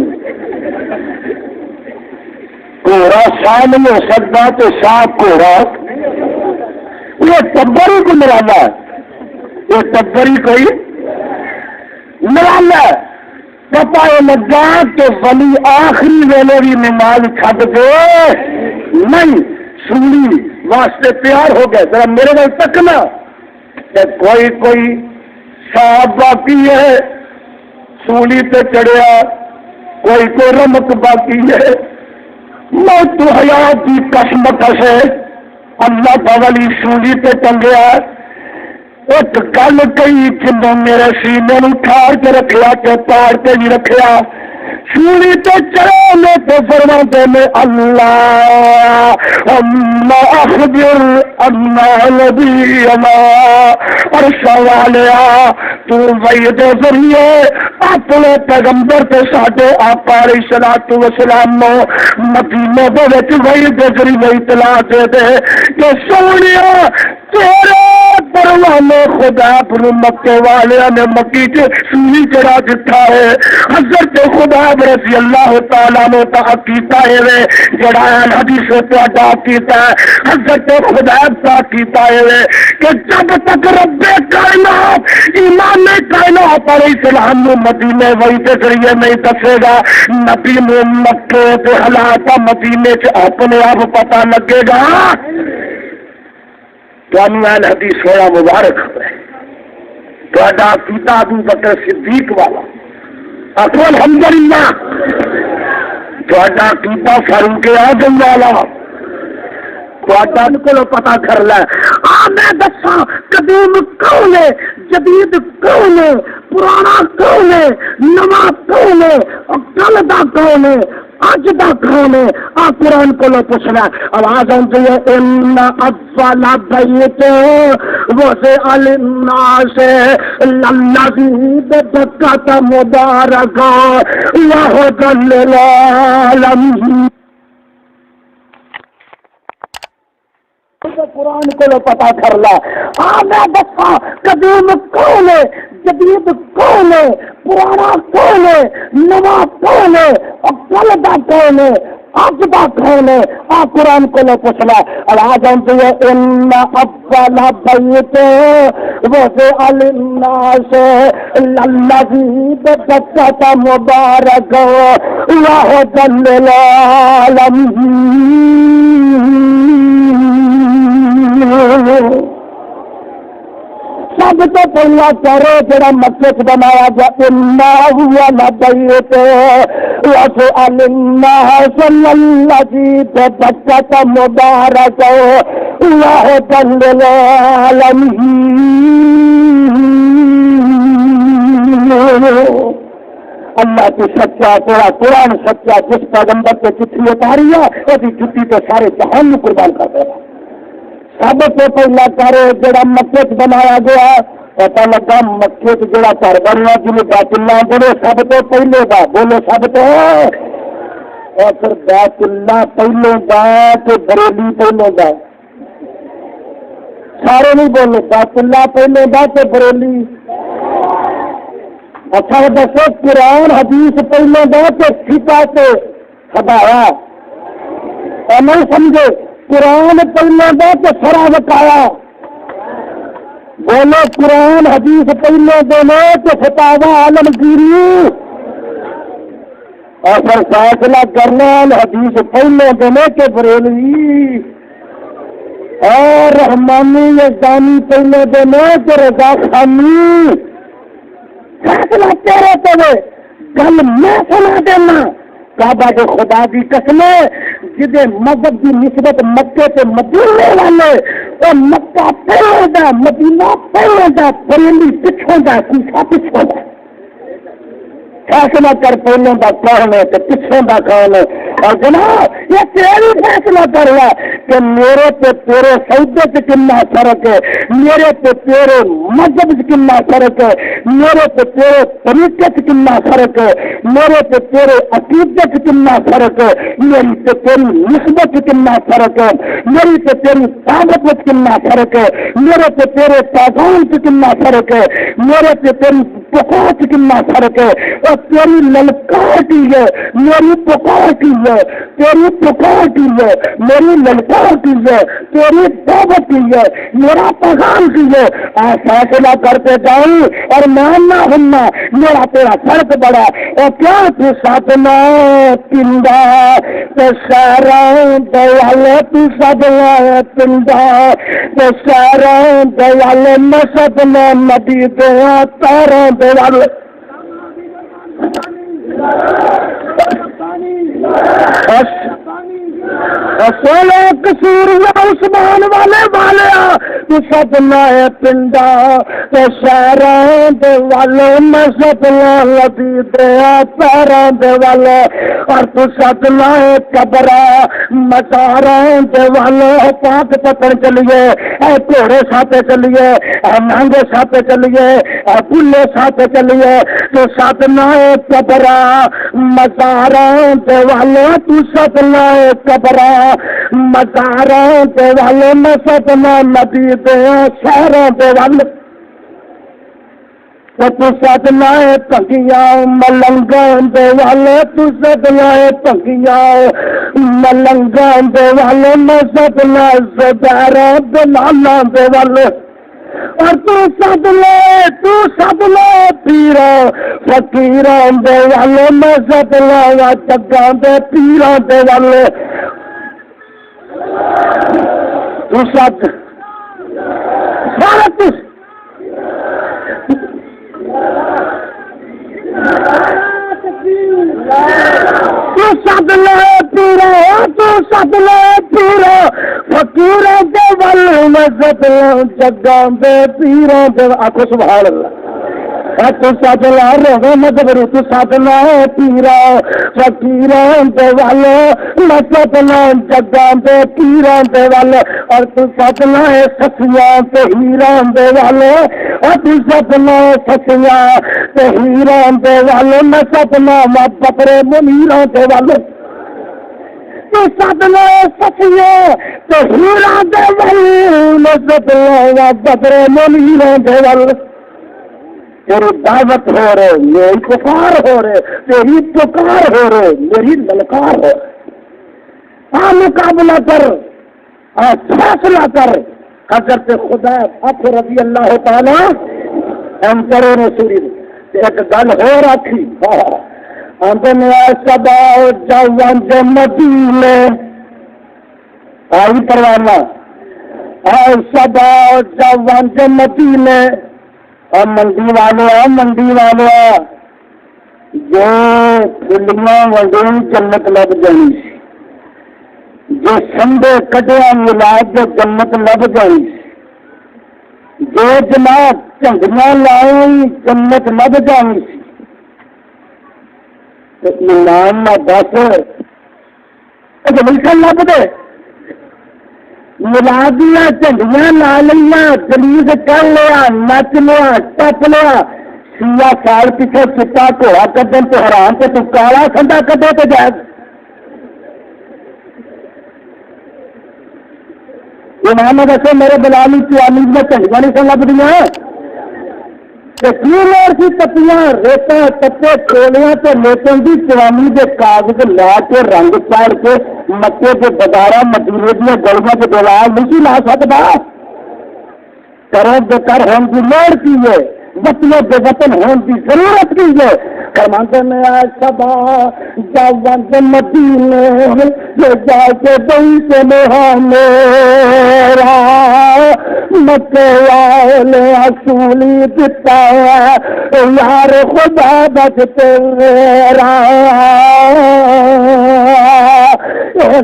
گھوڑا شاہ نہیں ہو سکتا تو شاہ گھوڑا یہ ٹبر ہی کو مرانا یہ ٹبر ہی کوئی مرانا پتا یہ لگا کہ ولی آخری ویلے بھی نماز چھڈ دے نہیں سنی واسطے تیار ہو گئے ذرا میرے نال تکنا کہ کوئی صاحب باقی ہے سولی تے چڑھیا، کوئی رمک باقی ہے، میں تو حیات کی قسمت سے اللہ تعالی سولی تے ٹنگیا، ایک گل کہی جنوں میرے سینے نو ٹھار کے رکھیا کہ پاڑ کے نہیں رکھیا، سولی تے چڑھے تو فرماتے میں اللہ اما اخبر اما نبی اما اور سوالیا تو وحی دے ذریعے اپنے پیغمبر تے ساڈے آقا علیہ الصلوۃ والسلام نو مدینے دے وچ وحی دے ذریعے اطلاع دے دے کہ سونیا تیرے پروانے خدا پر مکے والے نے مکی کے سولی چڑھا دیتا ہے۔ حضرت خدا رضی اللہ تعالیٰ نے کیتا ہے جڑا حدیث پہ ادا کیتا ہے، حضرت خدا کیتا ہے کہ جب تک رب کائنات امام کائنات علیہ السلام نے مدینے وہی کے ذریعے نہیں دسے گا، نبی نے مکے کے حالات مدینے سے اپنے آپ پتہ لگے گا۔ قانون حدیث ہونا مبارک ہے تو عقیدہ ابو بکر صدیق والا آپ الحمدللہ، تو عقیدہ فاروق اعظم والا کو پتا کر لے۔ میں دسا قدیم کون ہے، جدید کون ہے، پرانا کون ہے، نواں کون ہے، کل دا کون ہے، اج دا کون ہے، آ قرآن کو لو پوچھنا۔ آواز آتی ہے ان اول بیت وضع للناس للذی ببکۃ مبارکا وہدی للعالمین۔ قرآن کو لو پتا کر لا۔ میں دسا قدیم کون ہے، جدید کون ہے، پرانا کون ہے، نواں کون ہے، اور کل دا کون ہے، اج دا کون ہے، آ قرآن کو لو پوچھنا۔ آواز آتی ہے ان اول بیت وضع للناس للذی ببکۃ مبارکا وہدی للعالمین۔ سب تو پہلا کرو جڑا مکے چ بنایا گیا ان اول بیت وضع للناس الذی ببکۃ مبارکا وہدی للعالمین۔ اللہ تو سچا، تیرا قرآن سچا، جس پیغمبر سے چٹھی اتاری ہے وہی جتی تو سارے جہان کو قربان کر دے گا۔ سب تو پہلا گھر جڑا مکے چ بنایا گیا، پتا لگا مکے چ جڑا گھر بنیا جنہیں بیت اللہ بولے سب تو پہلے دا، بولو سب تو، اور پھر بیت اللہ پہلے دا تو بریلی پہلے دا، سارے نہیں بولے بیت اللہ پہلے دا تو بریلی۔ اچھا دسو قرآن حدیث پہلے دا تو فقہ سے ہدایا، اور نہیں سمجھے قرآن پہلے دا تو سرا بکایا، بولو قرآن حدیث پہلے دے تو فتاوا عالمگیری، اور پھر فیصلہ کرنا حدیث پہلے دے کہ بریلوی، اور رحمانی یزدانی پہلے دے کہ رضا خانی۔ فیصلہ تیرے پہ، گل میں سنا دینا۔ کعبہ جو خدا دی قسم جدے مذہب کی نسبت مکے سے مدینے والے، اور مکہ پہلے دا، مدینہ پہلے دا، بریلی پچھوں دا، کوفہ پچھوں دا۔ فیصلہ کر پہلے دا کون ہے تو پچھوں دا کون ہے، اور جناب یہ تیری فیصلہ کر رہا کہ میرے تے تیرے سودے سے کتنا فرق ہے، میرے تے تیرے مذہب سے کتنا فرق ہے، میرے تے تیرے طریقے سے کتنا فرق ہے، میرے تے تیرے عقیدے سے کتنا فرق ہے، میری تے تیری نسبت سے کتنا فرق ہے، میری تے تیری طاقت سے کتنا فرق ہے، میرے تے تیرے پیغام سے کتنا فرق ہے، میرے تے تیری پکار سے کتنا فرق ہے، اور تیری للکار کی ہے، میری پکار کی ہے، تیری پکار کی ہے، میری للکار اللہ کی ہے، تیری توبت کی ہے، میرا پیغام کی ہے، فیصلہ کرتے جاؤں اور ماننا ہننا میرا تیرا فرق بڑا اور کیا تو ساتنا پنڈا تو سارا دیال تو سدنا پنڈا تو سارا دیال میں سدنا ندی دیا تارا دیال سولہ کسور عثمان والے تو سدنا پنڈا تو سارا والے میں سدنا ندی دیا تارا دیوال اور تو سدنا قبرا مزارا دیوال پاک پتن چلیے گھوڑے ساتھ چلیے نانگے ساتھ چلیے پلے ساتھ چلیے تو سدنا قبرا مزارا دیوال تو سدنا قبرا مزارا دیوال میں سدنا ندی دیا سارا دیوال تو سدنا پگیا ملنگا دیوالے تو سدنا پگیا ملنگا دیوالے میں سدنا زبیرا دلالا دیوالے اور تو سدنا پیرا فقیرا دیوالے میں سدنا جگہ دے پیرا دیوالے تو سد سارا کچھ تو سدنا پورا تو سدنا پورا فقیر دیوال میں سدنا جگہ دے پیرا دے آخو سبحان اللہ تو سدنا رہے مدبر تو سدنا پیرا فقیر دیوال میں سدنا جگہ دے پیرا دیوال اور تو سدنا سسیاں تے ہیرا دیوال اور تو سدنا سسیاں تے ہیرا دیوال میں سدنا بپرے منیرا دیوال تو سدنا سسیاں تے ہیرا دیوال میں سدنا بپرے منیرا دیوال تیری دعوت ہو رہے میری پکار ہو رہے تیری پکار ہو رہے میری للکار ہو مقابلہ کر فیصلہ کر حضرت خدا فخر رضی اللہ تعالی ہم کرو رسولی ایک گل ہو رکھی سبا جوان مدینے آئی پروانہ سبا جوان مدینے منڈی والے جو پھلیاں وڈی جنت لب جانی سی جو سنڈے کڈیا ملاد جو جنت لب جانی سی جو جناب جھنڈیاں لائی جنت لب جانی سی ایمان نہ دس ملکن لب دے ملادیاں جھنڈیاں لا لیا جلیز کر لیا نچ لیا ٹپ لیا سیا سال پیچھے چٹا گھوڑا کڈن تو حرام سے تو کالا کھنڈا کڈے تو جائز امام دسو میرے بلالی چوالی میں جھنڈیاں نہیں سن لبدیاں سی پتیاں ریتا پتے کھولیاں تو لیٹن کی چوانی کے کاغذ لا کے رنگ چاڑ کے مکے کے بازارا مدینے دیا گلیاں کے دلال نہیں لا سکتا کرو بے کر ہونے کی لوڑ کی ہے وطنوں بے وطن ہونے کی ضرورت کی ہے فرماتے میں سبا جوان مدینے لے جا کے دئی سے میرا مکے والے اصولی دتا یار خدا بچ تیرا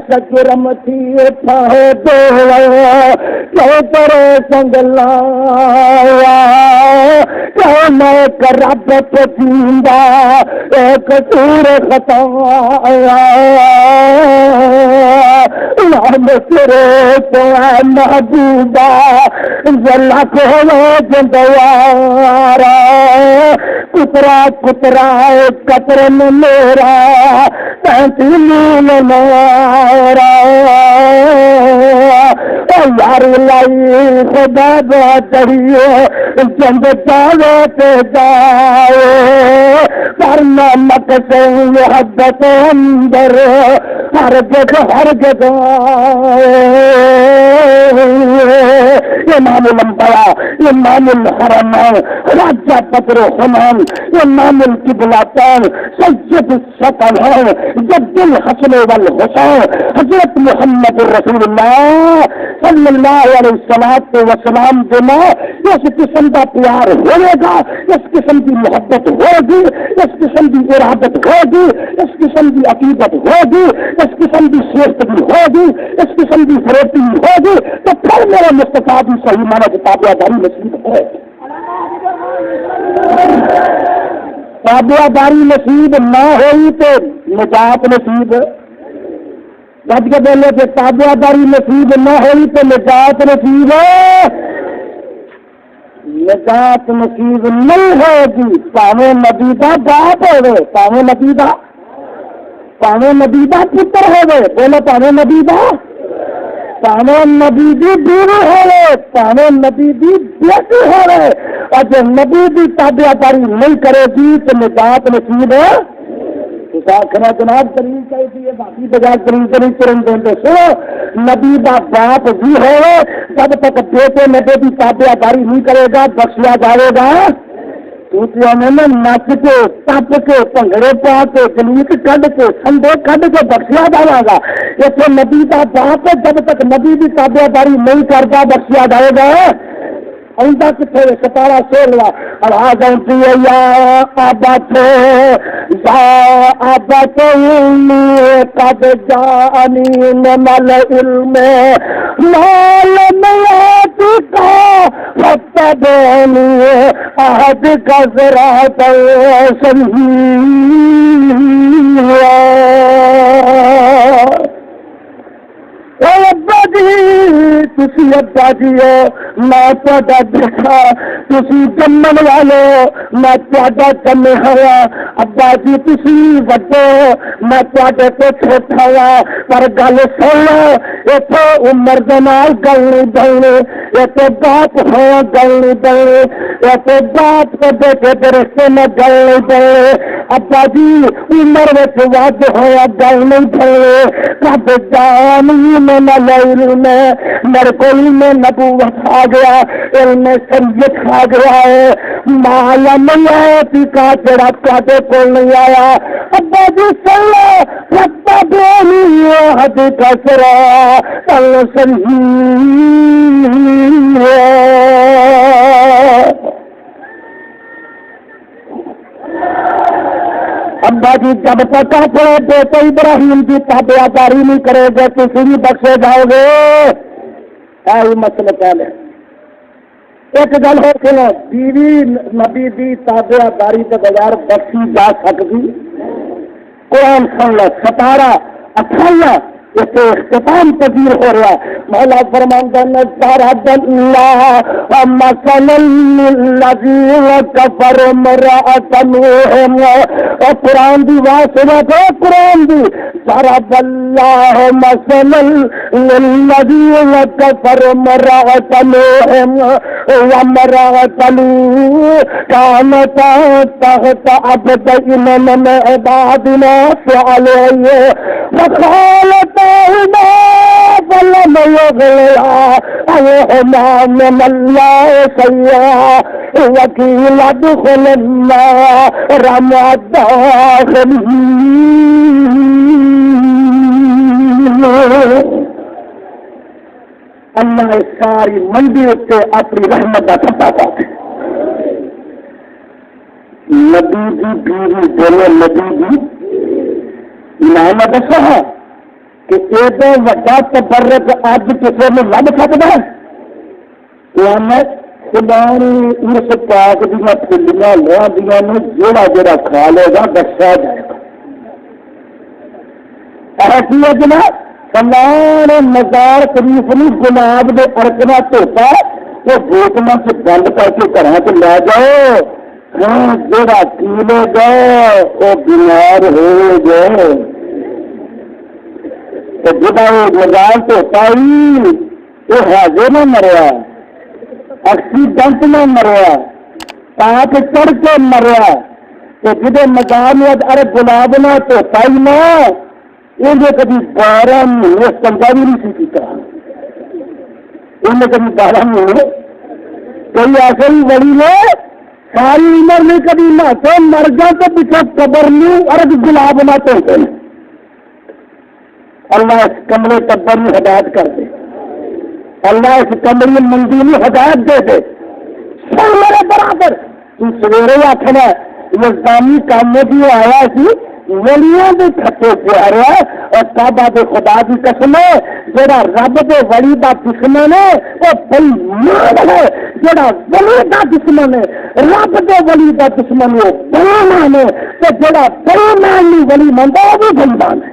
سکرم تھی پھائے دو کرے سنگلا میں کرب پچیندا ایک سور خطا نام تیرے تو محبوبہ جلا کو جندوارا کترا کترا قطرن میرا تنتین مارا یار لائی خدا بچڑیے جنگ جاوے تے جائے ورنہ مقصد محبت اندر ہرگز امام الانبیاء امام الحرمین راجہ بدر حنان امام القبلتین سید الثقلین جد الحسن والحسین حضرت محمد رسول اللہ صلی اللہ علیہ وسلم جنا اس قسم کا پیار ہوئے گا، اس قسم کی محبت ہوگی، اس قسم کی ارادت ہوگی، اس قسم کی عقیدت ہوگی، اس قسم کی شیرتگی ہوگی، اس قسم کی فروختی ہوگی تو پھر میرا مصطفیٰ بھی صحیح مانا کتاب داری نصیب ہے۔ تابعہ داری نصیب نہ ہوئی تو نجات نصیب، بج کے بولے کہ تابعہ داری نصیب نہ ہوئی تو نجات نصیب ہے، نجات نصیب نہیں ہوگی پاوے نبی دا باپ ہوئے، پاوے نبی دا پتر ہوئے، بولے پاوے نبی دا، پاوے نبی دی بیوی ہوئے، پاوے نبی دی بیٹی ہوئے، اور جو نبی دی تابعہ داری نہیں کرے گی تو نجات نصیب ہے۔ آخر جناب کریم چاہیے باقی بجائے کریم کرن دیں سو نبی کا باپ بھی ہے، جب تک بیٹے نبی کی تابعہ داری نہیں کرے گا بخشیا جائے گا، نچ کے ٹپ کے بھنگڑے پا کے گلیت کڈ کے سندے کڈ کے بخشیا جائے گا۔ اتنے نبی کا باپ جب تک نبی کی تابعہ داری نہیں کرتا بخشیا جائے گا۔ آئندہ کتنے 17 16 آواز آتی ہے یا ابت قد جانی من العلم معلومیات کا فتبینی عہد کا صراط سنہی ابا جی تسی ابا جی ہو میں تہاڈا بیٹا، تسی جمن والے میں تہاڈا جمے ہوا، ابا جی تسی وڈے میں تہاڈے تو چھوٹا ہوا، پر گل سن لو اتنے عمر دے نال گل نہیں بننی، اتنے باپ ہوا گل نہیں بننی، اتنے باپ کے بیٹے کے رشتے میں گل نہیں بننی، ابا جی عمر وچ ود ہوا گل نہیں بننی، قد جانی من العلم میرے کو علم نبوت آ گیا، علم شریعت آ گیا ہے، معلوم نہیں کا جڑا تہاڈے کول نہیں آیا۔ ابا جی سن لو فتبینی عہد کا صراط سنہی، ابا جی جب تک اپنے بیٹے ابراہیم کی تابعہ داری نہیں کرے گے کسی بھی بخشے جاؤ گے۔ ایسی مسئلہ پہلے ایک گل ہو کہ بیوی نبی دی تابعہ داری کے بغیر بخشی جا سکتی؟ قرآن سن لو 17 28 اسے اختتام پذیر ہو رہا ہے۔ مولا فرماتا ہے ضرب اللہ مثلا للذین کفروا امرأۃ نوح، اور قرآن دی بات سنا تو قرآن دی ضرب اللہ مثلا للذین کفروا امرأۃ نوح وامرأۃ لوط كانتا تحت عبدین من عبادنا صالحین فخالتا فلم يغنيا عنهما من الله شيئا وقيل ادخلا النار مع الداخلين۔ اللہ ساری منڈی اتنے اپنی رحمت کا ٹھپا پاتے، نبی دی بیوی بولے نبی دی میں دسا ہے کہ ایڈا وڈا تبرک اج کسی نے لب سکتا ہے؟ خدا نے اس پاک دیا پھلیاں لیا دیا نے جوڑا جڑا کھا لے گا بخشا جائے گا۔ ایسی ہے جناب سلام مزار شریف نے جناب کے ارکنا دھوتا وہ بوتلوں سے بند کر کے گھر سے لے جاؤ، ہاں جڑا پی لے گا وہ بیمار ہو گئے، جا مزار دھوتا ہی وہ حاضر نہ مریا، اکسی جنت میں مریا پاپ چڑھ کے مریا تو جدے مقام ارے گلاب نہ تو پائی نہ یہ کبھی 12 مہینے چنگا بھی نہیں سی کیتا انہیں کبھی 12 مہینے کوئی ایسے ہی ولی نے ساری عمر میں کبھی نہ تو مر گیا تو پیچھے قبر نہیں ارے گلاب نہ تو اللہ اس کمرے ٹبر میں ہدایت کر دے اللہ اس کمرے منڈی میں ہدایت دے دے سب میرے برابر تو سویرے آخنا یزدانی کام بھی آیا سی ولیاں دے کھٹے پہ آ رہا اور کعبہ دے خدا کی قسم ہے جڑا رب دے ولی دا دشمن ہے وہ بےمان ہے جڑا ولی دا دشمن ہے رب دے ولی دا دشمن ہے بےمان ہے تو جڑا بےمان نہیں ولی منتا وہ بھی بےمان ہے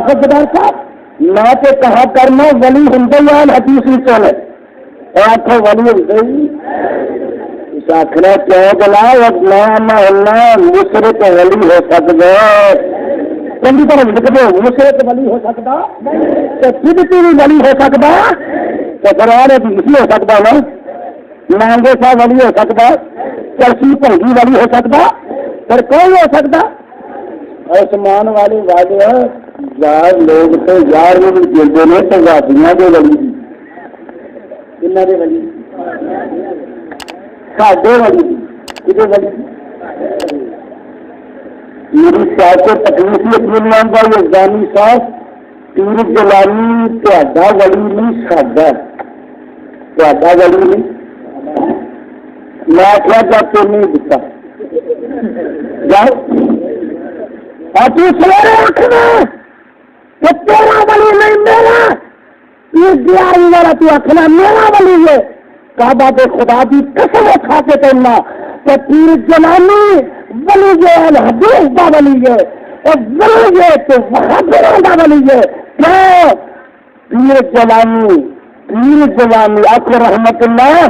خدار صاحب میں تو کہا کرنا ولی ہندوان حدیث چلے آخو ولی ہوں آخر کیوں بلا میں مشرق ولی ہو سکتا چنگی طرح لکھتے مشرق ولی ہو سکتا سدتی بھی ولی ہو سکتا تو فرار بھی ہو سکتا نا مہنگے سا ولی ہو سکتا چرسی بھنگی ولی ہو سکتا پھر کون ہو سکتا آسمان والے والے یار لوگ تو یار بھی جلتے ہیں تو وادیاں کے ولی کنہ دے ولی ساڈے ولی کدے ولی میری سیاست تکلیف اطمینان کا یزدانی صاحب پیر جیلانی تہاڈا ولی نہیں ساڈا تہاڈا ولی نہیں میں کیا جب تو نہیں دتا تو سویرے آخنا کہ تیرا ولی نہیں میرا یہ دیاری والا تو آخنا میرا ولی ہے کعبہ دے خدا کی قسم کھا کے کہنا کہ پیر جیلانی ولی ہے الحدیث دا ولی ہے اور ولی ہے تو وہابیوں دا ولی ہے کیوں پیر جیلانی آپ رحمت اللہ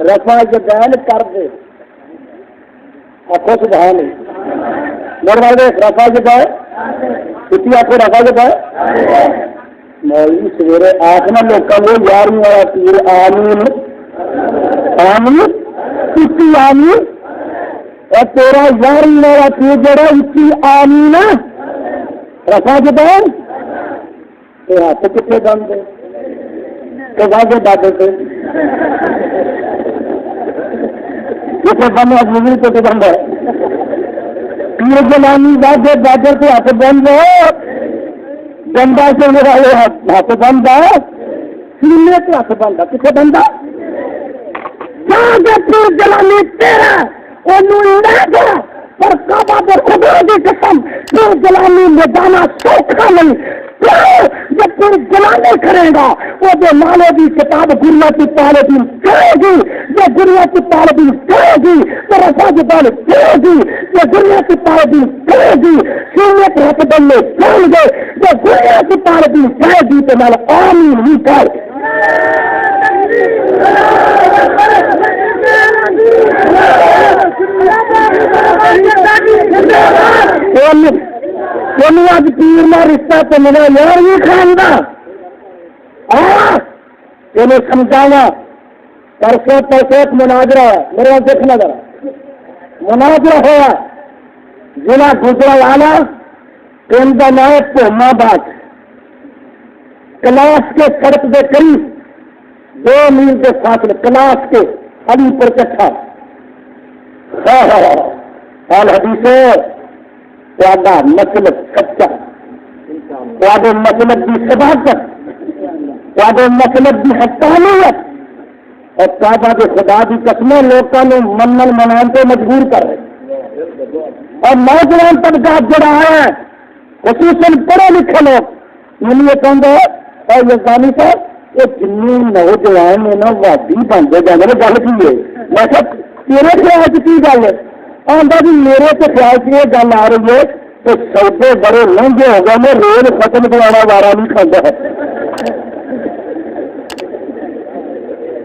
رفع جدین کر دے آخو سبحان میرے والے رفع جدین کتنی آپ کو رفع جدین مولوی سویرے آخنا لوگوں کو 11ویں والا پیر آمین آمین کتنی آمین اور تیرا 11ویں والا پیر جڑا اچھی آمین رفع جدین یہ ہاتھ کتنے بند ہے کہ واضح بادل سے کتنے بند ہے تو بند ہے پیر جیلانی واضح بادل سے ہاتھ بند ہے گندا سے میرا یہ ہاتھ بند ہے سینے سے ہاتھ بند ہے کتنے بند ہے پیر جیلانی تیرا پر کعبہ دے خدا کی قسم پیر جیلانی میدانہ سوکھا نہیں جب پیر جیلانی کرے گا وہ جو مالے کی کتاب گریا کی طالبین کرے گی جو گریا کی طالبین کرے گی تو رفع جدین کرے گی جو گریا کی طالبین کرے گی سینے کے ہاتھ بننے چل گئے جو گریا کی طالبین کرے گی تو مال آمین ہی کر آج پیر میں رشتہ تو ملا یار یہ کھانا یہ سمجھانا پرسوں ایک مناظرہ ہے میرے دیکھنا ذرا مناظرہ ہوا ضلع گجرانوالہ پنڈ کا نام ہے پوما باغ کلاس کے سڑک کے قریب 2 میل کے فاصلے کلاس کے علی پر کٹھا حدیث وعدہ مطلب سچا وعدہ مطلب کی صداقت وعدہ مطلب کی حقانیت اور کعبہ کے خدا کی قسمیں لوگوں نے منن منان کو مجبور کر رہے اور نوجوان طبقہ جڑا ہے خصوصاً پڑھے لکھے لوگ یہ لیے کہوں اور یزدانی صاحب یہ جن نوجوان نے نا وادی بنتے جانے گل کی ہے میں تیرے خیال کی گل ہے آدھا جی میرے تو خیال سے یہ گل آ رہی ہے کہ سودے بڑے مہنگے ہو گئے میں ریل ختم کرانا وارا نہیں کھانا ہے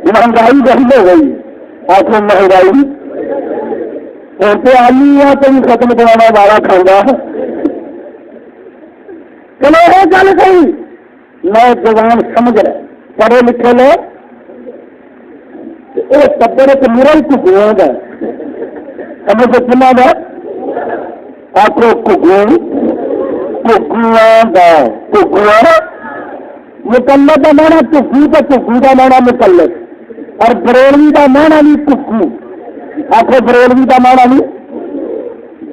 مہنگائی بہت ہو گئی آپ کو مہنگائی ہوتے آئی ہے تو ختم کرانا وارا کھانا چلو یہ گل صحیح نوجوان سمجھ رہے پڑھے لکھے لوگ یہ ٹبر ایک مرل کگواں کا سمجھ کنا کا آپ کگواں کا کگواں مکلف کا مانا کگو تو کگو کا مانا مکلف اور بریلوی کا مانا نہیں کگو آپ بریلوی کا مانا نہیں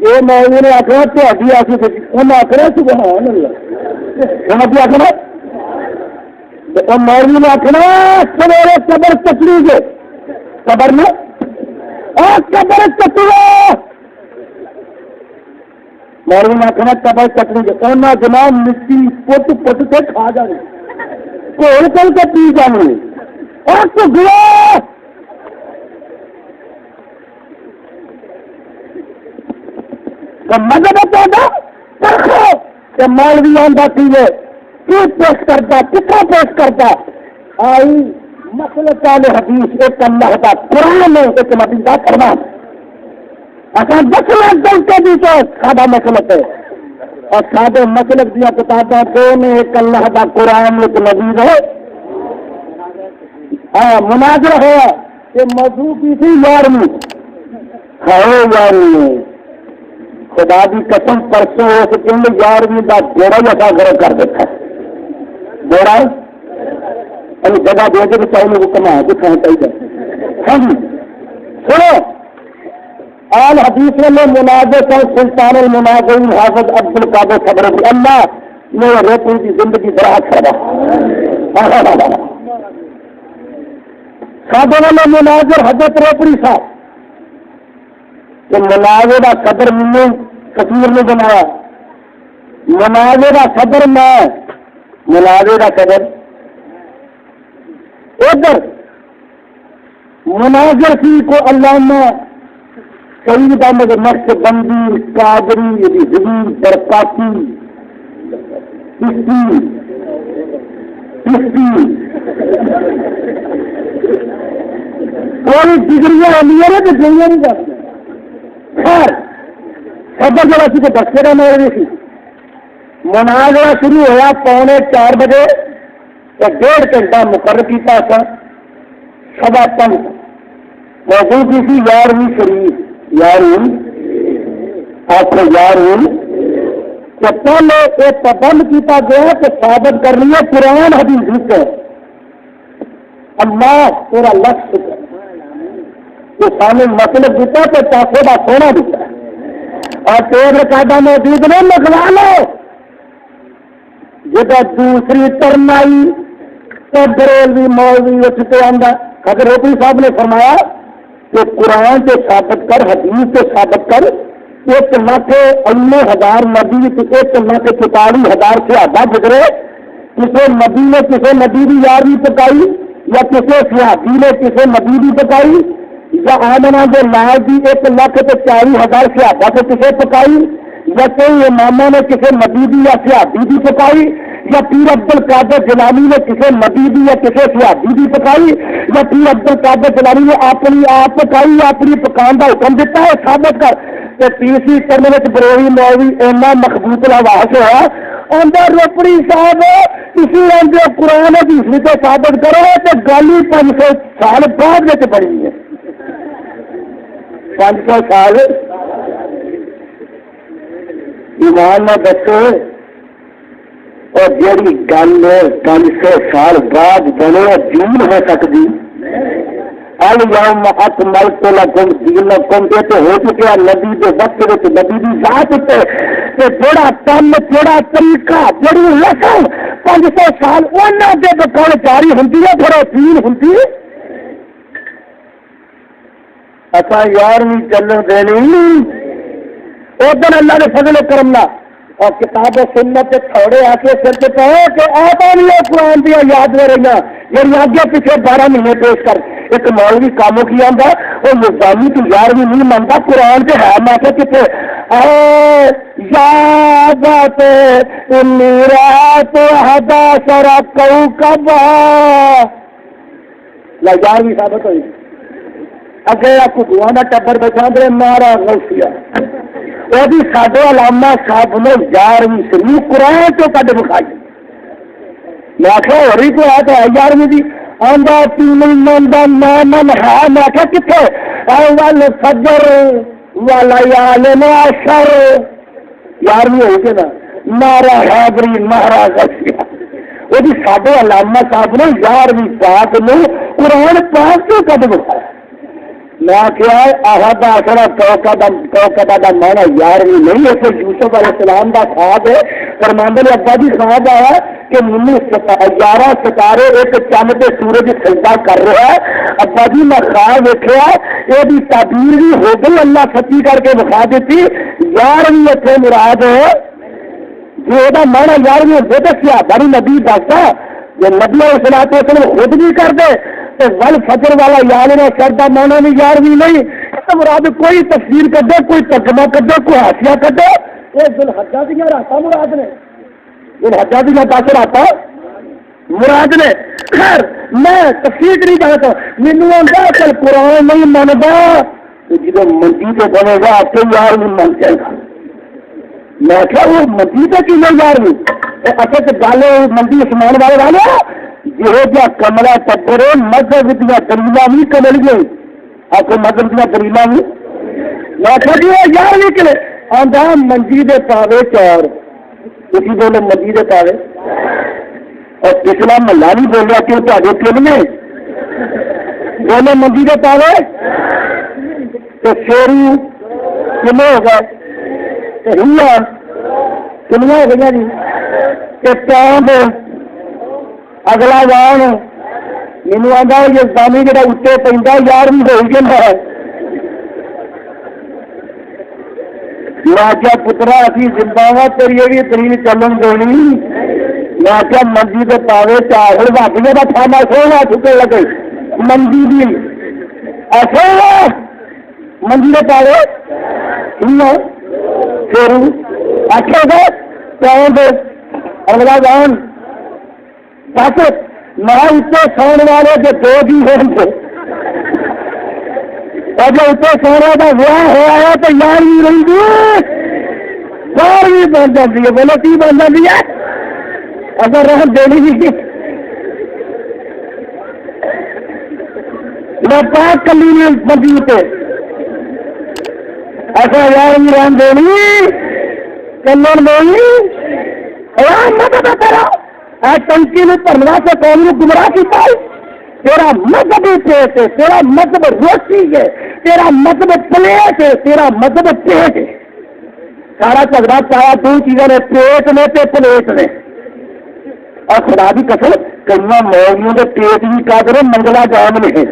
یہ مولوی نے آخر تھی آخری انہیں آخر سبحان اللہ سمجھ آخر مولوی نے آخنا سویرے قبر چکری گے قبر میں قبر چکرو مولوی نے آخنا قبر چکری گے انہیں جناب مٹی پٹ پٹ کے کھا جانے کھول کل کے پی جانے گیا مذہب مولوی آتا سی پیش کرتا کتنا پیش کرتا آئی مسلک والے حدیث ایک اللہ کا قرآن ایک نبی کا فرمان اصل 10 لاکھ دلتے بھی تو سادہ مسلک ہے اور سادے مسلک دیا کتابیں دو میں ایک اللہ کا قرآن ایک نبی ہے ہاں مناظر ہوا کہ موضوع کی تھی 11ویں خدا کی قسم پرسوں ہو سکے 11ویں کا جوڑا ہی ایسا گرو کر دیتا جوڑا جگہ دے کے چاہیے وہ کما دکھانا چاہیے ہاں جی سنو آل حدیث میں مناظر کا سلطان المناظرین حافظ عبد القادر صبری اللہ نے روپی کی زندگی برات کرا سادے والے مناظر حضرت روپڑی صاحب کہ مناظر کا صدر میں کشمیر میں بنایا مناظر کا صدر میں مناظر کا صدر ادھر مناظر کی کو علامہ سعید احمد نقشبندی قادری حضور برکاتی کوئی ڈگریاں آدی نا تو جائیں نہیں کرتے خیر صدر جگہ سی تو دستے رہے سی مناظرہ شروع ہوا 3:45 بجے تو 1.5 گھنٹہ مقرر کیا سا 5:15 موضوع کی سی 11ویں شریف 11ویں آپ کو 11ویں تو پہلے ایک پابند کیا گیا کہ ثابت کرنی ہے قرآن حدیث سے اللہ تیرا لفظ تو سامنے مطلب دیتا تو چاقو کا سونا دیتا اور تیز رکاڈا موجود نے لگوا لو جب دوسری ٹرن آئی تو بریلوی مولوی اٹھ کے آندا حضرت روپڑی صاحب نے فرمایا کہ قرآن سے ثابت کر حدیث سے ثابت کر 1,19,000 نبی 1,44,000 سے آدھا گزرے کسی نبی نے کسی نبی کی یاری پکائی یا کسی صحابی نے کسی نبی کی پکائی یا آمنا جو لال کی 1,40,000 سے آدھا سے کسی پکائی یا کوئی امامہ نے کسی نبی کی یا صحابی کی پکائی یا پیر عبد القادر جیلانی نے کسی نبی کی یا کسی صحابی کی پکائی یا پیر عبد القادر جیلانی نے اپنی آپ پکائی اپنی پکان کا حکم دیتا ہے ثابت کر کہ تیسری کرنے میں بروی مولوی اینا مخبوط الواس ہوا اندر روپڑی صاحب اسی اندر قرآن حدیث سے ثابت کرو تو گالی 500 سال بعد میں بڑی ہے 500 سال ایمان نہ دسو اور جیڑی گل 500 سال بعد بنے دین ہو سکتی الیوم اکملت لکم دینکم یہ تو ہو چکا نبی کے وقت وچ نبی دی ذات تے جڑا کام جڑا طریقہ جڑی رسم 500 سال انہاں دے بکول جاری ہوندی ہے پھر دین ہوندی ہے اساں یار نہیں چلن دینی ادھر اللہ نے فضل و کرم نہ اور کتاب و سنت کے تھوڑے آ کے سر سے کہو کہ آتا نہیں قرآن دیا یاد لے رہی میری آگے پیچھے 12 مہینے پیش کر ایک مولوی کاموں کی آندا وہ نظامی کی 11ویں نہیں مانتا قرآن سے ہے میں کہ کتنے یاد آتے رات ہدا سرا کوکب لا 11ویں ثابت ہوئی اگے آپ کو دعانا ٹبر بچا دے مارا غوثیہ وہ بھی ساڈے علامہ صاحب نے 11ویں شریف قرآن تو کڈ بکھائی میں آخیا ہو رہی کوئی آتا ہے 11ویں کی آندا تین مندا من ہے میں آخیا کتنے اول فجر والا شر 11ویں ہوئی کہ نا مارا حیدری مہاراج وہ بھی سارے علامہ صاحب نے 11ویں پاک میں قرآن پاک سے کد بتایا میں کیا احد آخرا کوکبہ کا مانا 11ویں نہیں ہے یوسف علیہ السلام کا خواب ہے فرماندے نے ابا جی خواب آیا کہ مینو 11 ستارے ایک چند پہ سورج سجدہ کر رہا ہے ابا جی میں خواب ویکھیا یہ تعبیر بھی ہو گئی اللہ سچی کر کے دکھا دیتی 11ویں اتنے مراد ہے جو یہ مانا 11ویں ہو دسیا بڑی نبی دستا جو نبی صلاح خود بھی کر دے تو ول فجر والا یار شر کا مانا بھی 11ویں نہیں تو مراد کوئی تفسیر کر دے کوئی ترجمہ کر دے کوئی حاشیہ کر دے یہ ذوالحجہ دیا راتاں مراد نے ذوالحجہ دیا 10 راتاں مراد نے خیر میں تفسیر نہیں جانتا مینو آتا چل قرآن نہیں منتا جب منجی سے بنے گا آپ سے 11ویں من جائے گا میں کیا وہ منجی سے کی نہیں 11ویں اصل گل منجی عثمان والے والے یہ کمرہ ٹکر مذہب دیا دلیل بھی کمل گئی آپ کو مذہب دیا دلیل بھی میں کیا جی 11ویں کلے آدھا منجی دے پاوے 4 کسی بولے منجی دے پاوے اور پچھلا محلہ نہیں بول رہا کہ تھوڑے 3 میں بولے منجی دے پاوے تو شیری کنے ہو گئے ہیا کنیا ہو گئی جی کہ چاند اگلا وان مینو آتا یہ سامی جا اتنے پہ 11ویں ہو گیا ہے میں کیا پترا اسی زندہ وا تیری یہ بھی ترین چلن دینی میں کیا منجی کے پاوے 4 واپس کا تھانا سونا چھٹے لگے منجی بھی ایسے منجی کے پاوے پھر آخر گا چاند اگلا وان بس میں اتنے سون والے جو 2 بھی ہو اور جو اتنے سونے کا ویاہ ہوا ہے تو 11ویں رہی گی 12ویں بن جاتی ہے بولو کی بن جاتی ہے اگر رحم دینی جی میں پاک کلی بندی پہ ایسا 11ویں رحم دینی چلن دینی مدد کرو ٹنکی میں پرنا سے قوم کو گمراہ کیا تیرا مذہب پیٹ ہے تیرا مذہب روٹی ہے تیرا مذہب پلیٹ ہے تیرا مذہب پیٹ ہے سارا جھگڑا پایا 2 چیزوں نے پیٹ نے تے پلیٹ نے اور خدا کی قسم کئی مولویوں کے پیٹ بھی کا کرے منگلا جام نے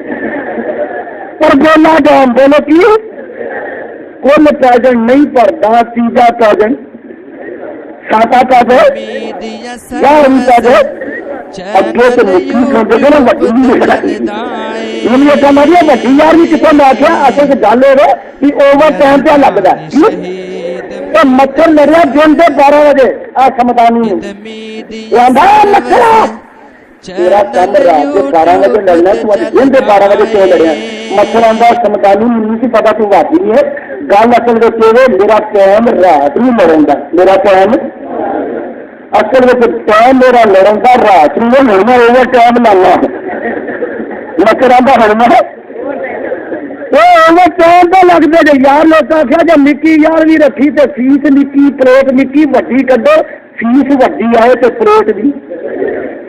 پر بولا جام بولو کی کل پیجن نہیں پڑتا تیجا پیجن ساتا کا دے یا ان کا دے اگے تو مٹھی کھاندے گے نا وڈی نہیں لگی ان یہ کہنا ہے وڈی 11ویں کتوں میں آخیا اصل گل ہو کہ اوور ٹائم پہ لگتا ہے مچھر لڑیا دن کے 12 بجے آ سمتانی مچھر تیرا کم رات کے 12 بجے لڑنا تو دن کے 12 بجے کیوں لڑیا مچھر آتا سمتانی نہیں پتا تو واقعی ہے گل اصل میں میرا ٹائم رات نہیں لڑن کا میرا ٹائم اصل میں ٹائم میرا لڑن کا رات نہیں ہونا اوور ٹائم لانا مچھر آتا ہڑنا اوور ٹائم تو لگتے جی یار لوگ آخیا جب نکی 11ویں رکھی تو فیس نکی پلیٹ نکی وڈی کڈو فیس وڈی آئے تو پلیٹ بھی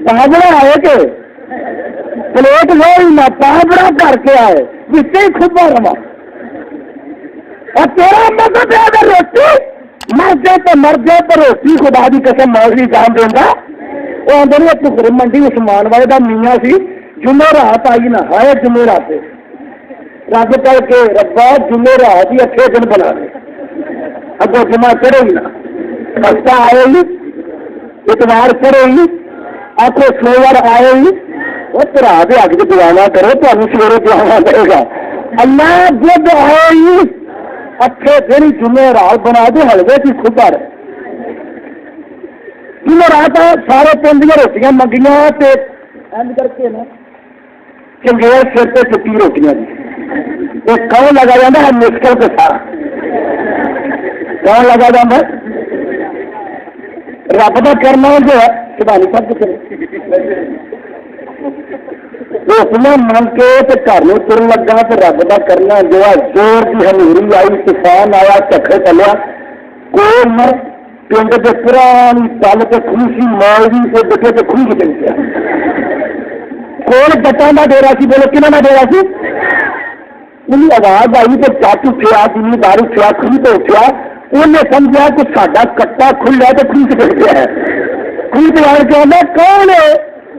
بابڑا آئے کہ پلیٹ وہی نہ بابڑا کر کے آئے جس سے کھبا روا اور تیرا مطلب ہے اگر روٹی مر جائے تو مر جائے تو روٹی خدا کی قسم موضوع جان دینا وہ آدھے ایک منڈی عثمان والے کا میاں سی جمعرات آئی نہ آئے جمعرات رب کر کے ربا جمعرات ہی اچھے دن بنا دے اگو جمعہ چڑھے گی نا ہفتہ آئے گی اتوار چڑھے گی آخو سوموار آئے گی وہ ترا دے اگ کے دعا کرو تو سویرے دعا دے گا اللہ جب آئے گی اچھے دن جمعرات بنا دے حلوے کی خبر جمعرات سارے پنڈ دیا روٹیاں منگیاں کر کے نا چنگیر سر پہ چکی روٹیاں کون لگا جانا ہے مسکل کے ساتھ کون لگا جانا رب کا کرنا جو ہے شبانی سب کرے حکم من کے گھر میں ترن لگا تو رب کا کرنا جو ہے زور کی ہموری آئی طوفان آیا چکھے چلیا کوئی نہ پنڈ کے پرانی پل کے خوشی مولی سے بٹے کے خوش چل گیا کون جٹان کا ڈیرا سی بولو کنہ کا ڈیرا سی انہیں آواز آئی تو چٹ اٹھیا جن دار اٹھیا خوش تو اٹھیا انہیں سمجھا کہ ساڈا کٹا کھلیا تو خوش چل گیا ہے خوش آ کے آنا کون ہے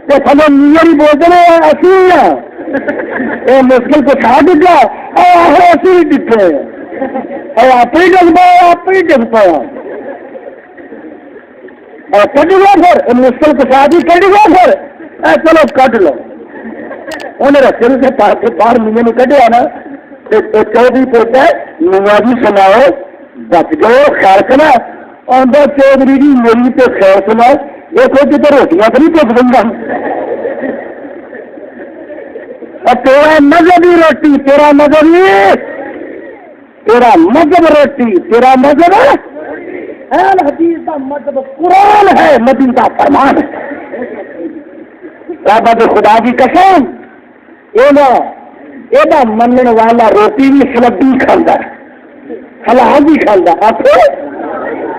تو تھلے میئر ہی بولتے ہیں اسی ہاں یہ مشکل کو کھا دیا اسی ڈٹے آپ ہی ڈگ پایا آپ ہی ڈگ پایا کٹ گیا پھر مشکل کسا دی کٹ گیا پھر چلو کٹ لو انہیں رستے سے باہر میاں نے کھیا نا چودھری پوتا میاں جی سناؤ بچ گئے خیر کرنا آدھا چودھری جی میری تو خیر سناؤ دیکھو کہ تو روٹیاں تو نہیں چک دوں گا تیرا مذہبی روٹی تیرا مذہبی تیرا مذہب روٹی تیرا مذہب حدیث کا مذہب قرآن ہے نبی کا فرمان ہے رب خدا کی قسم یہ منن والا روٹی بھی سلبی کھانا حلال بھی کھانا آپ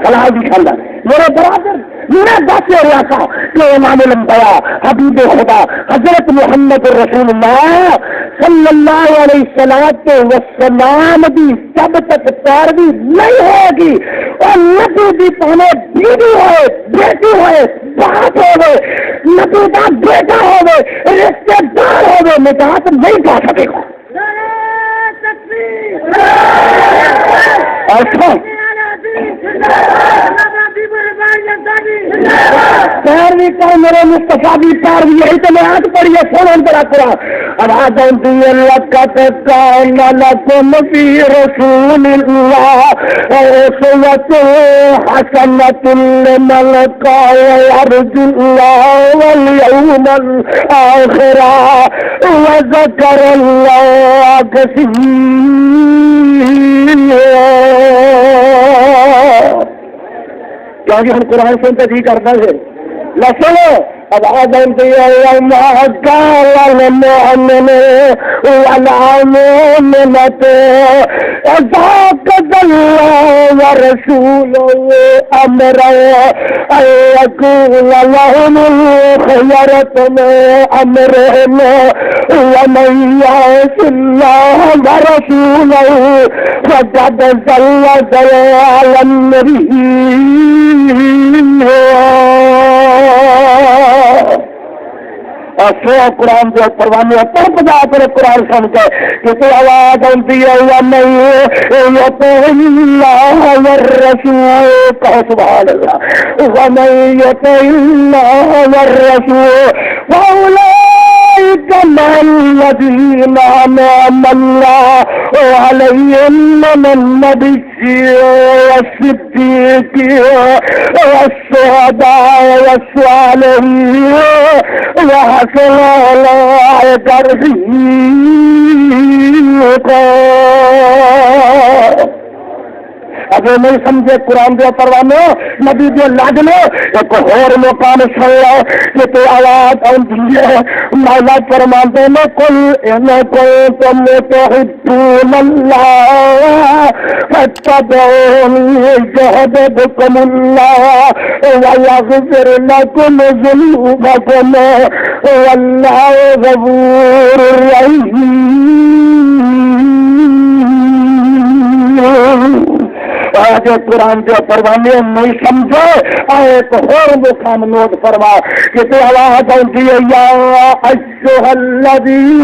حلال بھی کھانا میرے برادر میں دس رہا تھا کہ امام الانبیاء حبیب خدا حضرت محمد رسول اللہ صلی اللہ علیہ وسلم کی جب تک پیروی نہیں ہوگی اور نبی کی پہلے بیوی ہوئے بیٹی ہوئے باپ ہوئے نبی کا بیٹا ہوئے رشتے دار ہوئے نجات نہیں پا سکے گا ایسا پیروی کا میرے مصطفیٰ کی پیروی یہی تو میں آج پڑھی ہے سونا بڑا پورا آواز آتی ہے لقد کان لکم فی رسول اللہ اسوۃ حسنۃ لمن کان یرجو اللہ والیوم الآخر وذکر اللہ کثیرا کیونکہ ہم قرآن سنتے جی کرتا ہے لسنو آواز آتی ہے وما قال المؤمن والمؤمنة إذا قضى الله ورسوله أمرا أن يكون لهم الخيرة من أمرهم ومن يعص الله ورسوله فقد ضل ضلالا مبينا سو قرآن جو پروانے پر بجا کر قرآن سن کے کسی آواز آتی ہے اللہ والرسول کہو سبحان اللہ ومن یطع اللہ والرسول فاولئک مع الذین انعم اللہ علیہم من النبیین والصدیقین والشہداء والصالحین وحسن أولئك رفيقا اگر نہیں سمجھے قرآن دے پروانے نبی دے لاج لو ایک اور مقام سن لو کہ تو آواز آتی ہے مولا فرماتے ہیں قل ان کنتم تحبون اللہ فاتبعونی یحببکم اللہ ویغفر لکم ذنوبکم واللہ غفور رحیم آج قرآن کے پروانے نہیں سمجھو ایک اور مقام نوٹ فرما کہ تو آواز آتی ہے یا ایھا الذین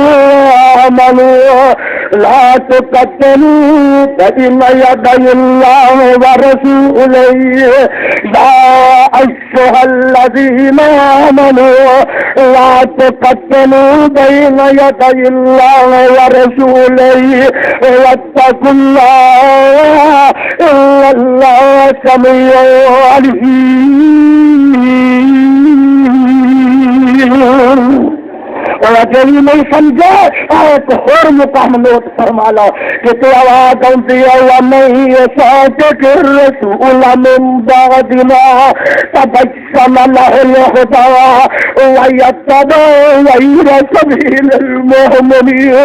آمنوا لا تقدموا بین یدی اللہ ورسولہ یا ایھا الذین آمنوا لا تقدموا بین یدی اللہ ورسولہ واتقوا اللہ اللہ سمیع علیم اور اجے بھی نہیں سمجھے ایک اور مقام نوٹ فرما لو کہ تو آواز آتی ہے وَمَن يُشَاقِقِ الرَّسُولَ مِن بَعْدِ مَا تَبَيَّنَ لَهُ الْهُدَىٰ وَيَتَّبِعْ غَيْرَ سَبِيلِ الْمُؤْمِنِينَ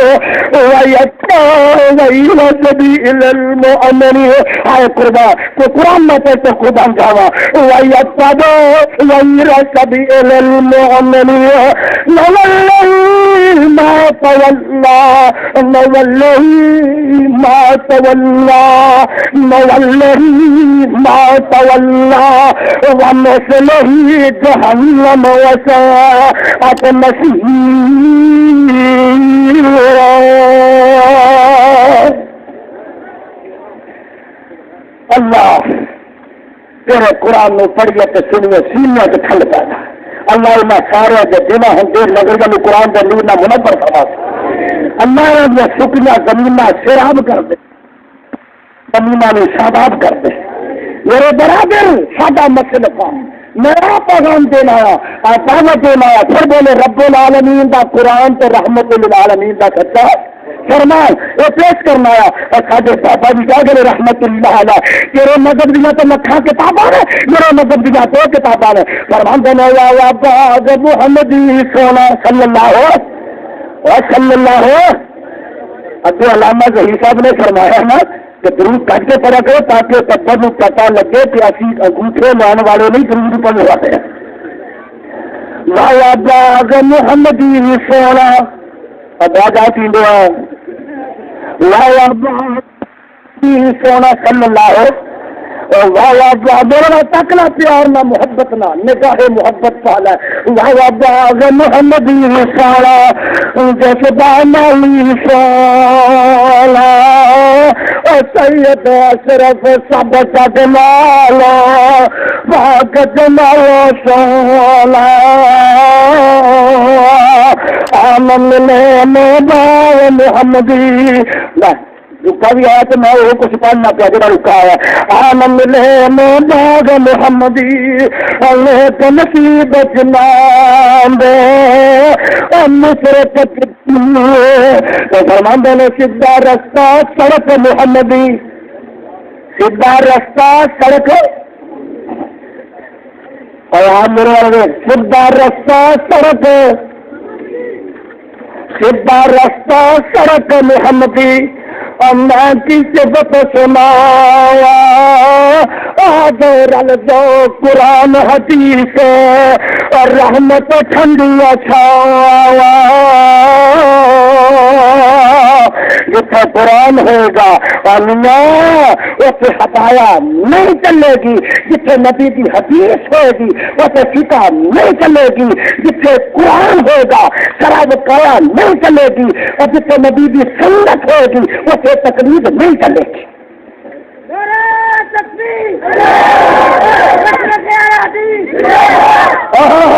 آئے قربا تو قرآن میں تو خود جاوا وَيَتَّبِعْ غَيْرَ سَبِيلِ الْمُؤْمِنِينَ نُوَلِّهِ مَا تَوَلَّىٰ نُوَلِّهِ مَا تَوَلَّىٰ نُوَلِّهِ مَا تَوَلَّىٰ وَنُصْلِهِ جَهَنَّمَ وَسَاءَتْ مَصِيرًا۔ اللہ تیرے قرآن میں پڑھیے تو سنیے سینیا تو ٹھنڈ پیدا اللہ میں سارے جنا ہوں دیر نگر میں قرآن کا نور نہ منور فرما اللہ نے سکیاں زمین سیراب کر دے زمین نے شاداب کر دے میرے برادر سادہ مسئلہ کا میرا پیغام دینا آیا دعوت دینا آیا پھر بولے رب العالمین دا قرآن تو رحمت للعالمین دا سچا فرمان وہ پیش کرنا آیا اور ساڈے بابا جی کہہ گئے رحمت اللہ علیہ تیرے مذہب دیا تو لکھاں کتاباں نے میرے مذہب دیا دو کتاباں نے فرمان دینا یا باغ محمدی سونا صلی اللہ ابو علامہ ظہیر صاحب نے فرمایا نا کہ درود کٹ کے پڑھا کرو تاکہ تبر کو پتہ لگے کہ اسی انگوٹھے لانے والے نہیں درود پڑھنے والے ہیں یا باغ محمدی سونا اب آ جاتی لا سونا صلی اللہ تکنا پیار نہ محبت نہ نگاہ محبت پالا واہ باغ محمد سالا جیسے بانالی سالا سید اشرف سب جمالا باغ جمال سالا آمن میں باغ محمدی رکا بھی آیا تو میں وہ کچھ پڑھنا پیا جڑا رکا ہے آمن میں باغ محمدی اللہ نصیب جنان دے نصرت فرماندے نے سیدھا رستہ سڑک محمدی سیدھا رستہ سڑک اور میرے والے سیدھا رستہ سڑک سیدھا رستہ سڑک محمدی اللہ کی صفت سنایا آدھر دو قرآن حدیث اور رحمت ٹھنڈیا چھایا جتنے قرآن ہوگا اللہ اسے ہٹایا نہیں چلے گی جتنے نبی کی حدیث ہوگی اسے فقہ نہیں چلے گی جتنے قرآن ہوگا شراب کایا نہیں چلے گی اور جتنے نبی کی سنت ہوگی اسے تقلید نہیں چلے گی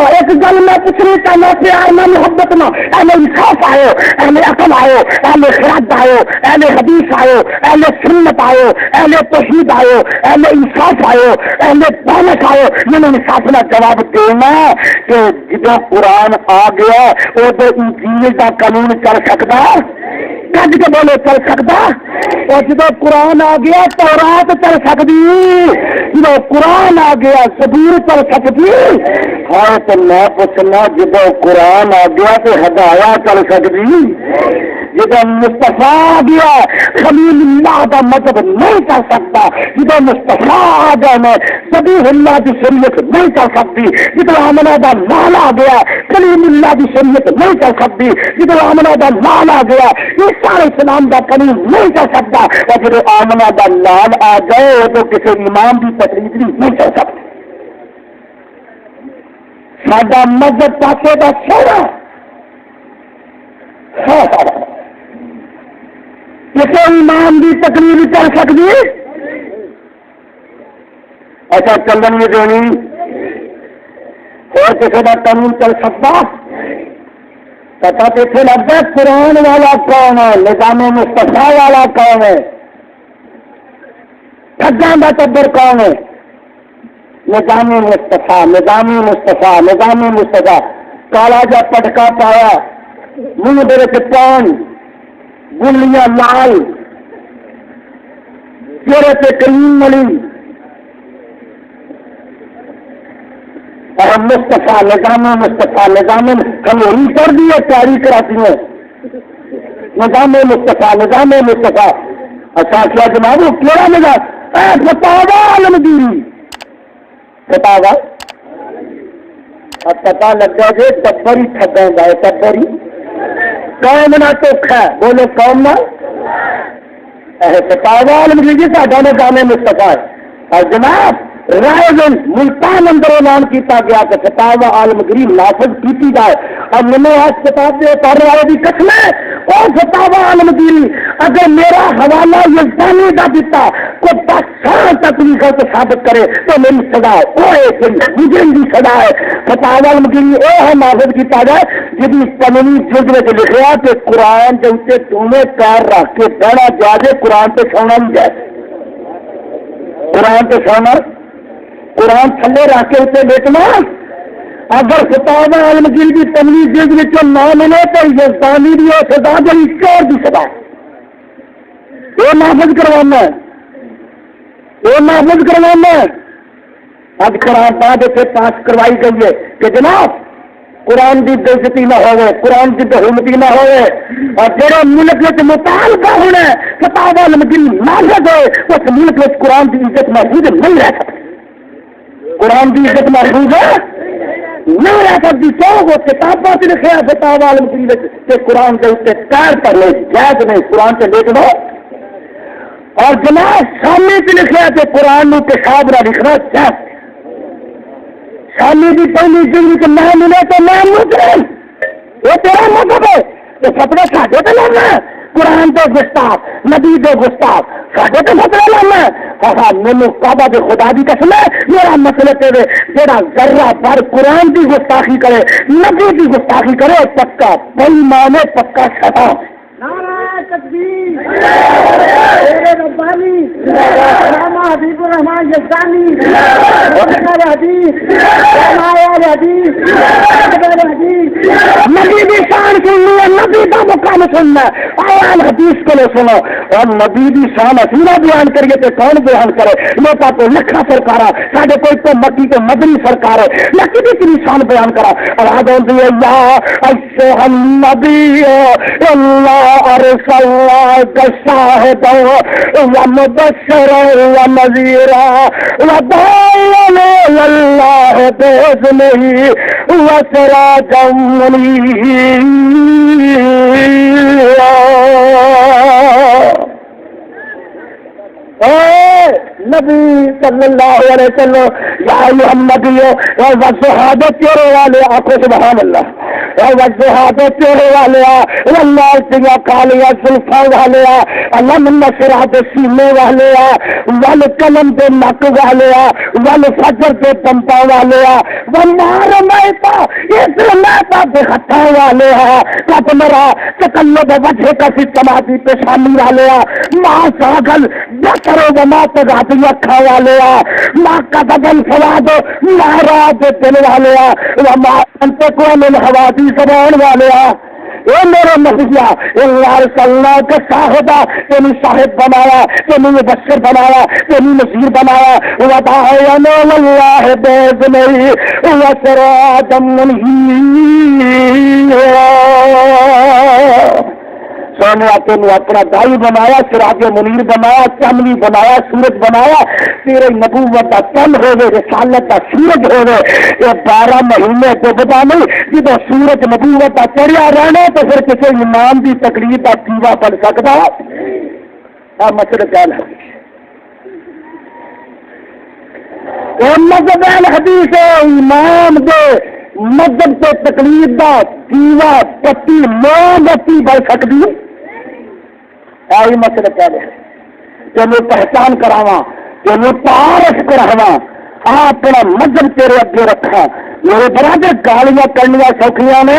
ایک گل میں پوچھنی چاہنا پیار میں محبت میں اہل انصاف آئے اہل عقل آئے اہل خرد آئے اہل حدیث آئے اہل سنت آئے اہل توحید آئے اہل انصاف آئے اہل دانش آئے جنہوں نے انصاف کا جواب دینا کہ جب قرآن آ گیا وہ تو انجیل کا قانون چل سکتا کج کے بولے چل سکتا اور جب قرآن آ گیا تورات چل سکتی جب قرآن آ گیا زبور چل سکتی ہاں تو میں پوچھنا جب قرآن آ گیا تو ہدایا چل سکتی جب مصطفیٰ آ گیا خلیل اللہ کا مذہب نہیں چل سکتا جب مصطفیٰ آ گیا میں سبھی اللہ کی شریعت نہیں چل سکتی جب آمنہ کا لال آ گیا خلیل اللہ کی شریعت نہیں چل سکتی جب آمنہ کا لال آ گیا یہ سارے اسلام کا قانون نہیں چل سکتا اور جب آمنہ کا لال آ گئے تو کسی امام کی تقریر نہیں چل سکتی ساڈا مذہب پاسے کا سونا کسی امام کی تقریر چل سکتی اچھا چلن نہیں دینی اور کسی کا قانون چل سکتا پتا تو اتنے لگتا ہے قرآن والا کون ہے نظام مصطفیٰ والا کون ہے ٹھگاں کا ٹبر کون ہے نظام مصطفیٰ نظام مصطفیٰ نظام مصطفیٰ کالا جا پٹکا پایا منہ دے پان گلیاں لال چہرے سے کریم ملی اور مصطفیٰ نظام کمزوری کر دی ہے تیاری کراتی ہے نظام مصطفیٰ اچھا کیا جناب وہ کیڑا نظام فتاوا عالمگیری فتاوا اور پتا لگ گیا کہ ٹبر ہی ٹھگا ہے ٹبر ہی قوم نہ چوکھا ہے بولے قوم نہ فتاوا عالمگیری ساڈا نظام مصطفیٰ ہے اور جناب رائے ملتان اندر اعلان کیتا گیا کہ فتاوا عالمگیری نافذ کی جائے اور میں آج کتاب سے اتارنے والے کی قسم ہے اور فتاوا عالمگیری اگر میرا حوالہ یزدانی کا دیتا کو 10 سال تک بھی غلط ثابت کرے تو میری سزا ہے وہ ایک مجھے بھی سزا ہے فتاوا عالمگیری وہ ہے نافذ کیتا جائے جی قانونی جلد میں لکھا کہ قرآن کے اتنے دونوں پیر رکھ کے بہنا جائے قرآن پہ سونا نہیں جائے قرآن پہ سونا قرآن تھلے رکھ کے اتنے بیٹنا اگر فتاوا عالمگیری کی پہلی جلد نہ ملے تو یزدانی بھی ہو سزا جی چور کی سزا وہ نافذ کروانا ہے وہ نافذ کروانا ہے اب قرآن بعد سے پاس کروائی گئی ہے کہ جناب قرآن کی بےزتی نہ ہوئے قرآن کی بہومتی نہ ہوئے اور جہاں ملک میں مطالبہ ہونا ہے فتاوا عالمگیری نافذ ہوئے اس ملک میں قرآن کی عزت محفوظ نہیں رہ سکتی قرآن کی عزت محفوظ ہے نہیں رہ سکتی کیوں وہ کتابوں سے لکھے فتاوا عالمگیری کہ قرآن کے اتنے پیر پر لے جائز نہیں قرآن سے لکھ دو اور جناب سامنے سے لکھے کہ قرآن میں پیشاب نہ لکھنا جائز سامنے کی پہلی زندگی کے نہ ملے تو نام مسلم وہ تیرا مذہب ہے تو سپنا ساڈے تو لانا قرآن تو گستاخ نبی تو گستاخ ساڈے تو سپنا لانا ہاں مینو کعبہ کے خدا کی قسم ہے میرا مسئلہ تے جہاں ذرہ پر قرآن کی گستاخی کرے نبی کی گستاخی کرے پکا بئی مانے پکا شتا نعرہ تکبیر ربانی علامہ حبیب الرحمان یزدانی نبی کی شان سننی ہے نبی کا مقام سننا آیان حدیث کو لے سنو اور نبی کی شان اصولہ بیان کریے تو کون بیان کرے لوگوں کو لکھا سرکار ساڈے کوئی تو مکی کے مدنی سرکار ہے لکھی کی شان بیان کرا اور آدم دی اللہ ایسا النبی اللہ ارسلناک شاہدا ومبشرا ونذیرا وداعیا الی اللہ باذنہ وسراجا منیرا نبی صلی اللہ علیہ وسلم یا ایھا النبی والصحابہ تیرے والے آنکھوں سبحان اللہ والصحابہ تیرے والے واللہ تیا کالیا زلفاں والے علم نصرہ دے سینے والے والقلم دے نک والے والفجر دے دمپاں والے والنار میتا اس میتا دے ہتھاں والے قد مرا تقلب وجہ کا سی سماعتی پیشانی والے ماں ساگل بسر وما تغاتی اکھا والے ماں کا بدن سواد مہراج دل والے وما انتقو من حوادی زبان والے اے میرے محبوبہ اللہ صلی کا صاحبہ تیری صاحب بنایا تیری مبشر بنایا تیری نذیر بنایا وداعیا الی اللہ باذنہ وسراجا منیرا سونے تینوں اپنا دائی بنایا سراج منیر بنایا چمنی بنایا سورج بنایا تیرے نبوت کا چند ہوئے رسالت کا سورج ہوئے یہ 12 مہینے ڈبدا نہیں جب سورج نبوت کا چڑھیا رہنا تو پھر کسی امام کی تقریر کا دیوا بن سکتا مسئلہ کیا ہے مذہب الحدیث امام دے مذہب سے تقلید کا دیوا بتی موم بتی بن سکتی مسئلہ کیا ہے تینوں پہچان کراوا تینوں تعارف کراوا اپنا مذہب تیرے اگے رکھا میرے برادر گالیاں کرنیاں سوکھیاں نے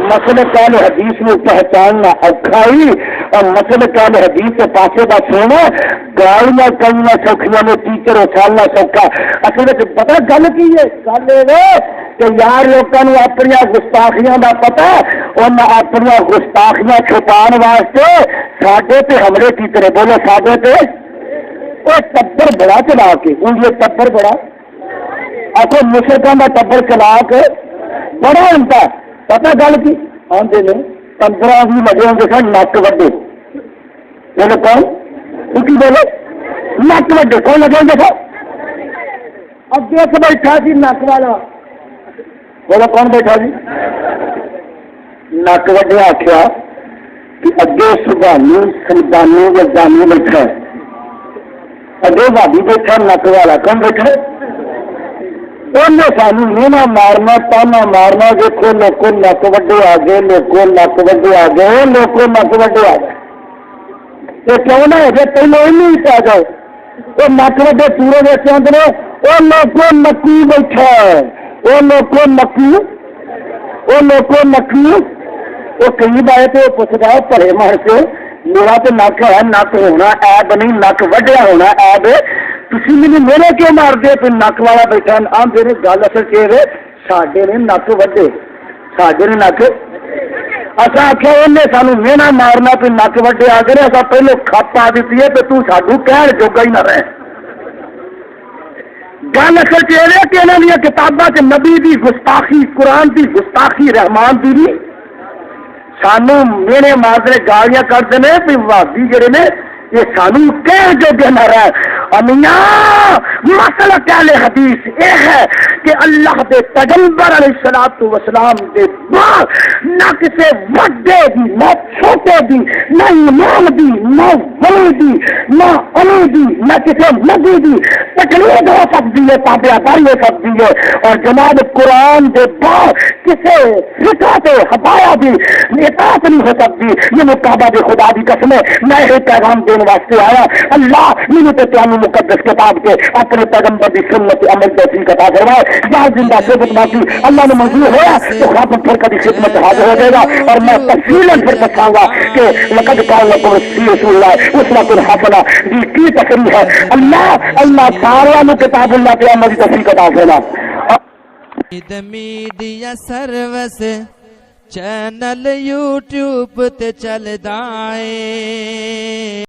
مسئلہ کال حدیث میں پہچاننا اوکھا ہی اور مسئلہ کال حدیث کے پاسے کا سونا گالیاں کرنیاں سوکھیاں نے ٹیچر اچھالنا سوکھا اصل میں پتا گل کی ہے گل کہ یار لوگوں اپنی گستاخیاں کا پتا انہیں اپنی گستاخیاں چھپان واسطے ساڈے تے حملے کیتے. بولو ساڈے تے وہ ٹبر بڑا چلا کے ہوں یہ ٹبر بڑا آپ مشرقوں کا ٹبر چلا کے بڑا ہوتا پتا گل کی آتے نے 15 بھی لگے ہوں گے سن نک وڈے. بولو کون کی بولو نک وڈے کون لگے ہوں گے سر اگے سے بیٹھا سی نک والا. بولو کون بیٹھا جی نک وڈے آخیا کہ اگے سبانی سلطانی گردانی بیٹھا اگے بھابی بیٹھا نک والا کون بیٹھا انہیں سانو مینا مارنا تانا مارنا دیکھو لوگوں نک وڈے آ گئے لوگوں نک وڈے آ گئے لوگوں نک وڈے آ گئے. یہ کیوں نہ ہو جائے پہلے نہیں پا جائے وہ نک وڈے پورے ویسے آتے ہیں وہ لوگوں نکی بیٹھا ہے وہ لوگوں نکی وہ لوگوں نکی وہ کئی بار تو پوچھتا ہے پڑے مار سے میرا تو نک ہے نک ہونا ایب نہیں نک وڈیا ہونا ایب تھی مجھے میرے کیوں مار دے تو نک والا بیٹھا آدھے نے گل اصل چاہیے ساڈے نے نک وڈے ساڈے نے نک اچھا آخیا انہیں سانو مینا مارنا تو نک وڈے آ گئے اصا پہلے کھپ آ دیتی ہے تو سانو کہن جوگا ہی نہ رہے. گل اصل چاہیے کہ انہوں نے کتاباں چ نبی دی گستاخی قرآن دی گستاخی رحمان دی بھی سانو میرے ماجرے گالیاں کرتے ہیں بھی وادی جڑے نے یہ سانو کہہ جو نہ رہے. امیاں مسئلہ اہل حدیث یہ ہے کہ اللہ دے پیغمبر علیہ الصلوۃ والسلام دے بعد نہ کسی وڈے دی نہ چھوٹے دی نہ امام دی نہ ولی دی نہ علی دی نہ کسی نبی دی تقلید ہو سکتی ہے تابعداری ہو سکتی ہے اور جناب قرآن دے بعد کسی فقہ تے ہدایہ دی اطاعت نہیں ہو سکتی. یہ مکعبہ دے خدا دی قسم ہے میں یہ پیغام دینے واسطے آیا اللہ مجھے تو تمہیں مقدس کتاب کے اپنے پیغمبر کی سنت عمل توفیق عطا فرمائے. بعض زندہ خدمت باقی اللہ نے منظور ہوا تو خاتم پھر کبھی خدمت حاضر ہو جائے گا اور میں تفصیل پھر بتاؤں گا کہ لقد کان لکم فی رسول اللہ اسوۃ حسنہ کی تقریر ہے. اللہ سارا کتاب اللہ کے عمل توفیق عطا فرمائے. میڈیا سروس چینل یوٹیوب تے چلدا ہے.